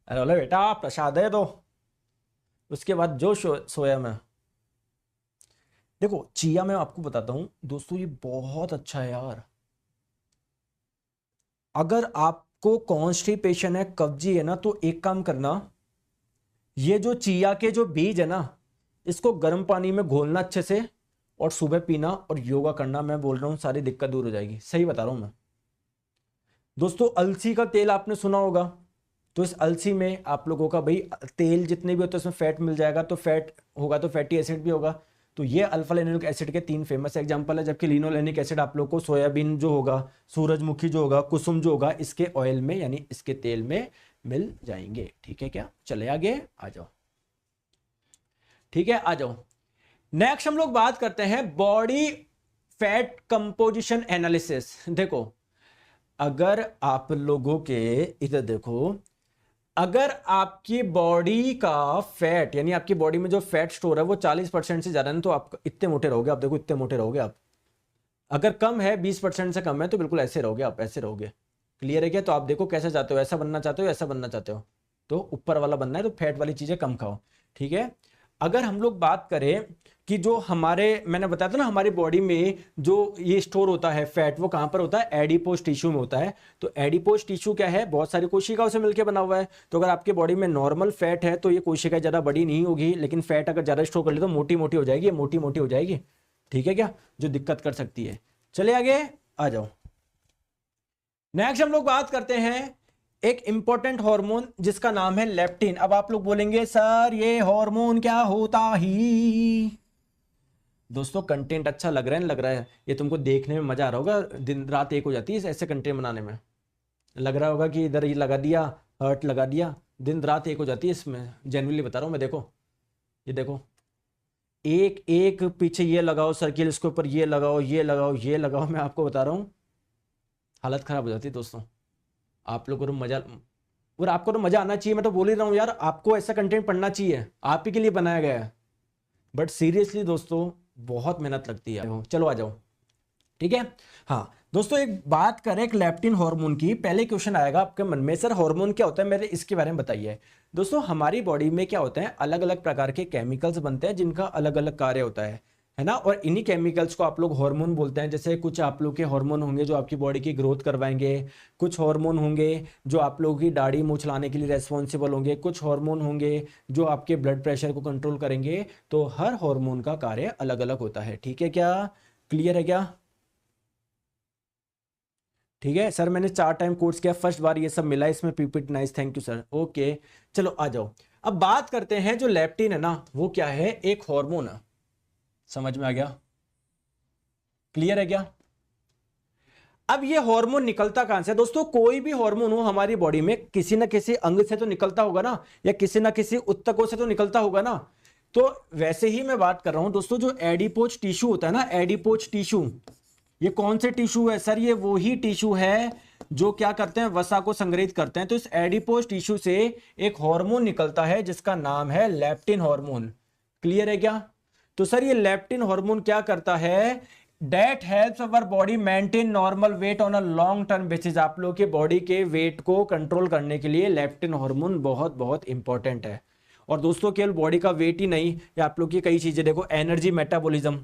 अरे बोले बेटा प्रसाद है, तो उसके बाद जो सोया मैं। देखो चिया मैं आपको बताता हूं दोस्तों, ये बहुत अच्छा है यार। अगर आपको कॉन्स्टिपेशन है, कब्जी है ना, तो एक काम करना, ये जो चिया के जो बीज है ना इसको गर्म पानी में घोलना अच्छे से, और सुबह पीना और योगा करना। मैं बोल रहा हूं सारी दिक्कत दूर हो जाएगी, सही बता रहा हूं मैं। दोस्तों अलसी का तेल आपने सुना होगा, तो इस अलसी में आप लोगों का भाई तेल जितने भी होते हैं उसमें फैट मिल जाएगा, तो फैट होगा तो फैटी एसिड भी होगा। तो ये अल्फा लिनोलिक एसिड के 3 फेमस एग्जांपल है। जबकि लिनोलेनिक एसिड आप लोग को सोयाबीन जो होगा, सूरजमुखी जो होगा, कुसुम जो होगा, इसके ऑयल में यानी इसके तेल में मिल जाएंगे। ठीक है क्या? चले आगे आ जाओ। ठीक है आ जाओ। नेक्स्ट हम लोग बात करते हैं बॉडी फैट कंपोजिशन एनालिसिस। देखो अगर आप लोगों के इधर देखो, अगर आपकी बॉडी का फैट यानी आपकी बॉडी में जो फैट स्टोर है वो 40% से ज्यादा है, तो आप इतने मोटे रहोगे। आप देखो इतने मोटे रहोगे आप। अगर कम है 20% से कम है तो बिल्कुल ऐसे रहोगे आप, ऐसे रहोगे। क्लियर है क्या? तो आप देखो कैसे चाहते हो, ऐसा बनना चाहते हो, ऐसा बनना चाहते हो, तो ऊपर वाला बनना है तो फैट वाली चीजें कम खाओ। ठीक है। अगर हम लोग बात करें कि जो हमारे, मैंने बताया था ना हमारी बॉडी में जो ये स्टोर होता है फैट, वो कहां पर होता है? एडिपोज टिश्यू में होता है। तो एडिपोज टिश्यू क्या है? बहुत सारी कोशिकाओं से मिलकर बना हुआ है। तो अगर आपके बॉडी में नॉर्मल फैट है तो ये कोशिकाएं ज्यादा बड़ी नहीं होगी, लेकिन फैट अगर ज्यादा स्टोर कर ले तो मोटी मोटी हो जाएगी, मोटी मोटी हो जाएगी। ठीक है क्या? जो दिक्कत कर सकती है। चले आगे आ जाओ। नेक्स्ट हम लोग बात करते हैं एक इंपॉर्टेंट हार्मोन जिसका नाम है लेप्टिन। अब आप लोग बोलेंगे सर ये हार्मोन क्या होता ही? दोस्तों कंटेंट अच्छा लग रहा है, लग रहा है ये तुमको देखने में मजा आ रहा होगा, दिन रात एक हो जाती है ऐसे कंटेंट बनाने में। लग रहा होगा कि इधर ये लगा दिया, हर्ट लगा दिया, दिन रात एक हो जाती है इसमें। जेन्युइनली बता रहा हूं मैं। देखो ये देखो, एक एक पीछे ये लगाओ सर्किल, इसके ऊपर ये लगाओ, ये लगाओ, ये लगाओ, मैं आपको बता रहा हूँ हालत खराब हो जाती है दोस्तों। आप लोगों को मजा, और आपको तो मजा आना चाहिए, मैं तो बोल ही रहा हूँ यार, आपको ऐसा कंटेंट पढ़ना चाहिए, आप ही के लिए बनाया गया है। बट सीरियसली दोस्तों बहुत मेहनत लगती है। चलो आ जाओ, ठीक है। हाँ दोस्तों, एक बात करें एक लेप्टिन हार्मोन की, पहले क्वेश्चन आएगा आपके मन में, सर हार्मोन क्या होता है, मेरे इसके बारे में बताइए। दोस्तों हमारी बॉडी में क्या होते हैं, अलग अलग प्रकार के केमिकल्स बनते हैं जिनका अलग अलग कार्य होता है ना। और इन्हीं केमिकल्स को आप लोग हार्मोन बोलते हैं। जैसे कुछ आप लोग के हार्मोन होंगे जो आपकी बॉडी की ग्रोथ करवाएंगे, कुछ हार्मोन होंगे जो आप लोगों की दाढ़ी मूंछ लाने के लिए रेस्पॉन्सिबल होंगे, कुछ हार्मोन होंगे जो आपके ब्लड प्रेशर को कंट्रोल करेंगे। तो हर हार्मोन का कार्य अलग अलग होता है, ठीक है क्या, क्लियर है क्या? ठीक है सर, मैंने 4 टाइम कोर्स किया, फर्स्ट बार ये सब मिला इसमें PPT, nice, thank you sir. Okay चलो आ जाओ, अब बात करते हैं जो लेप्टिन है ना वो क्या है, एक हार्मोन है। समझ में आ गया, क्लियर है क्या? अब ये हार्मोन निकलता कहां से दोस्तों, कोई भी हार्मोन हो हमारी बॉडी में किसी ना किसी अंग से तो निकलता होगा ना, या किसी ना किसी उत्तकों से तो निकलता होगा ना। तो वैसे ही मैं बात कर रहा हूं दोस्तों, जो एडिपोज टिश्यू होता है ना, एडिपोज टिश्यू, ये कौन से टिश्यू है सर, ये वो ही टिश्यू है जो क्या करते हैं, वसा को संग्रहित करते हैं। तो इस एडिपोज टिश्यू से एक हार्मोन निकलता है जिसका नाम है लेप्टिन हार्मोन, क्लियर है क्या? तो सर ये लेप्टिन हार्मोन क्या करता है, that helps our body maintain normal weight on a long term basis. आप लोग के बॉडी के वेट को कंट्रोल करने के लिए लेप्टिन हार्मोन बहुत बहुत इंपॉर्टेंट है। और दोस्तों केवल बॉडी का वेट ही नहीं, या आप लोग की कई चीजें देखो, एनर्जी मेटाबॉलिज्म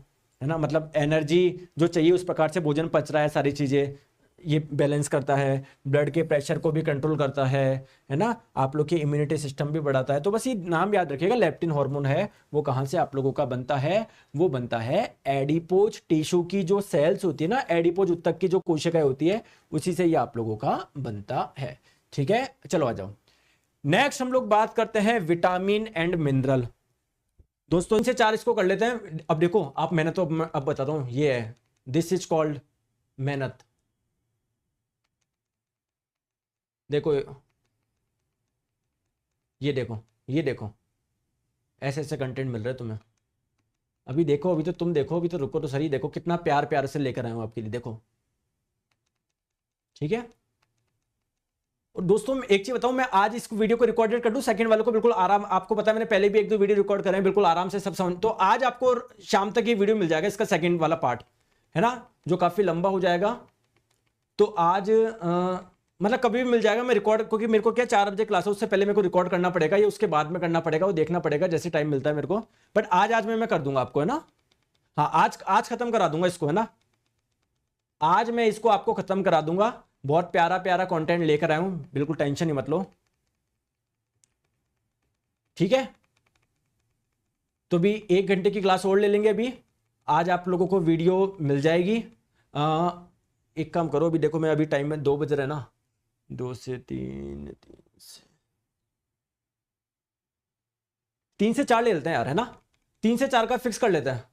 है ना, मतलब एनर्जी जो चाहिए उस प्रकार से भोजन पच रहा है, सारी चीजें ये बैलेंस करता है, ब्लड के प्रेशर को भी कंट्रोल करता है ना, आप लोग की इम्यूनिटी सिस्टम भी बढ़ाता है। तो बस ये नाम याद रखिएगा, लेप्टिन हार्मोन है वो कहाँ से आप लोगों का बनता है, वो बनता है एडिपोज टिश्यू की जो सेल्स होती है ना, एडिपोज उत्तक की जो कोशिकाएं होती है, उसी से ये आप लोगों का बनता है, ठीक है। चलो आ जाओ, नेक्स्ट हम लोग बात करते हैं विटामिन एंड मिनरल। दोस्तों इनसे 4 इसको कर लेते हैं। अब देखो आप, मेहनत तो अब बताता हूं, ये है, दिस इज कॉल्ड मेहनत। देखो ये देखो, ये देखो, ऐसे ऐसे कंटेंट मिल रहे हैं तुम्हें। अभी देखो, अभी तो तुम देखो, अभी तो रुको तो सही, देखो कितना प्यार प्यार से लेकर आए हूं आपके लिए, देखो, ठीक है। और दोस्तों एक चीज बताऊं, मैं आज इस वीडियो को रिकॉर्डेड कर दूं, सेकंड वाले को बिल्कुल आराम, आपको पता है मैंने पहले भी 1-2 वीडियो रिकॉर्ड करे हैं, बिल्कुल आराम से सब समझ। तो आज आपको शाम तक ये वीडियो मिल जाएगा, इसका सेकंड वाला पार्ट है ना, जो काफी लंबा हो जाएगा। तो आज मतलब कभी भी मिल जाएगा, मैं रिकॉर्ड, क्योंकि मेरे को क्या 4 बजे क्लास है, उससे पहले मेरे को रिकॉर्ड करना पड़ेगा, ये उसके बाद में करना पड़ेगा, वो देखना पड़ेगा जैसे टाइम मिलता है मेरे को। बट आज मैं कर दूंगा आपको, है ना। हाँ आज खत्म करा दूंगा इसको, है ना, आज मैं इसको आपको खत्म करा दूंगा। बहुत प्यारा प्यारा कंटेंट लेकर आया हूं, बिल्कुल टेंशन ही मत लो, ठीक है। तो भी 1 घंटे की क्लास और ले लेंगे अभी, आज आप लोगों को वीडियो मिल जाएगी। एक काम करो, अभी देखो मैं अभी टाइम में 2 बज रहे ना, 2 से 3, 3 से 4 ले लेते हैं यार, है ना, 3 से 4 का फिक्स कर लेते हैं।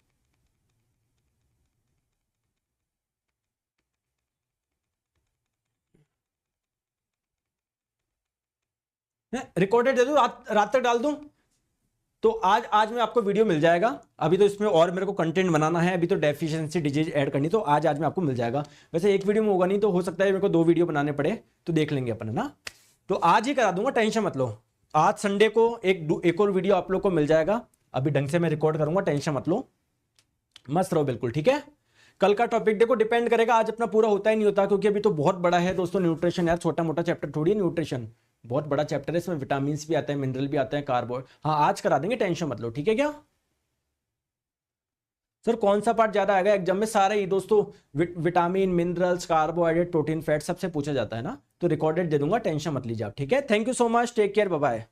रिकॉर्डेड दे दूं, रात तक डाल दूं, तो आज में आपको वीडियो मिल जाएगा। अभी तो इसमें और मेरे को कंटेंट बनाना है, अभी तो डेफिशिएंसी डिजीज ऐड करनी, तो आज में आपको मिल जाएगा। वैसे एक वीडियो में होगा नहीं, तो हो सकता है मेरे को 2 वीडियो बनाने पड़े, तो देख लेंगे अपन, है ना। तो आज ही करा दूंगा, टेंशन मत लो। आज संडे को एक और वीडियो आप लोग को मिल जाएगा, अभी ढंग से मैं रिकॉर्ड करूंगा, टेंशन मत लो, मस्त रहो बिल्कुल, ठीक है। कल का टॉपिक देखो डिपेंड करेगा, आज अपना पूरा होता ही नहीं होता, क्योंकि अभी तो बहुत बड़ा है दोस्तों न्यूट्रिशन, यार छोटा मोटा चैप्टर थोड़ी है न्यूट्रिशन, बहुत बड़ा चैप्टर है, इसमें विटामिन भी आते हैं, मिनरल भी आते हैं, कार्बो। हाँ आज करा देंगे, टेंशन मत लो, ठीक है क्या। सर कौन सा पार्ट ज्यादा आएगा एग्जाम में, सारे ही दोस्तों, vitamin, minerals, carbohydrate, protein, fat, सबसे पूछा जाता है ना, तो रिकॉर्डेड दे दूंगा, टेंशन मत लीजिए आप, ठीक है। Thank you so much, take care, bye bye.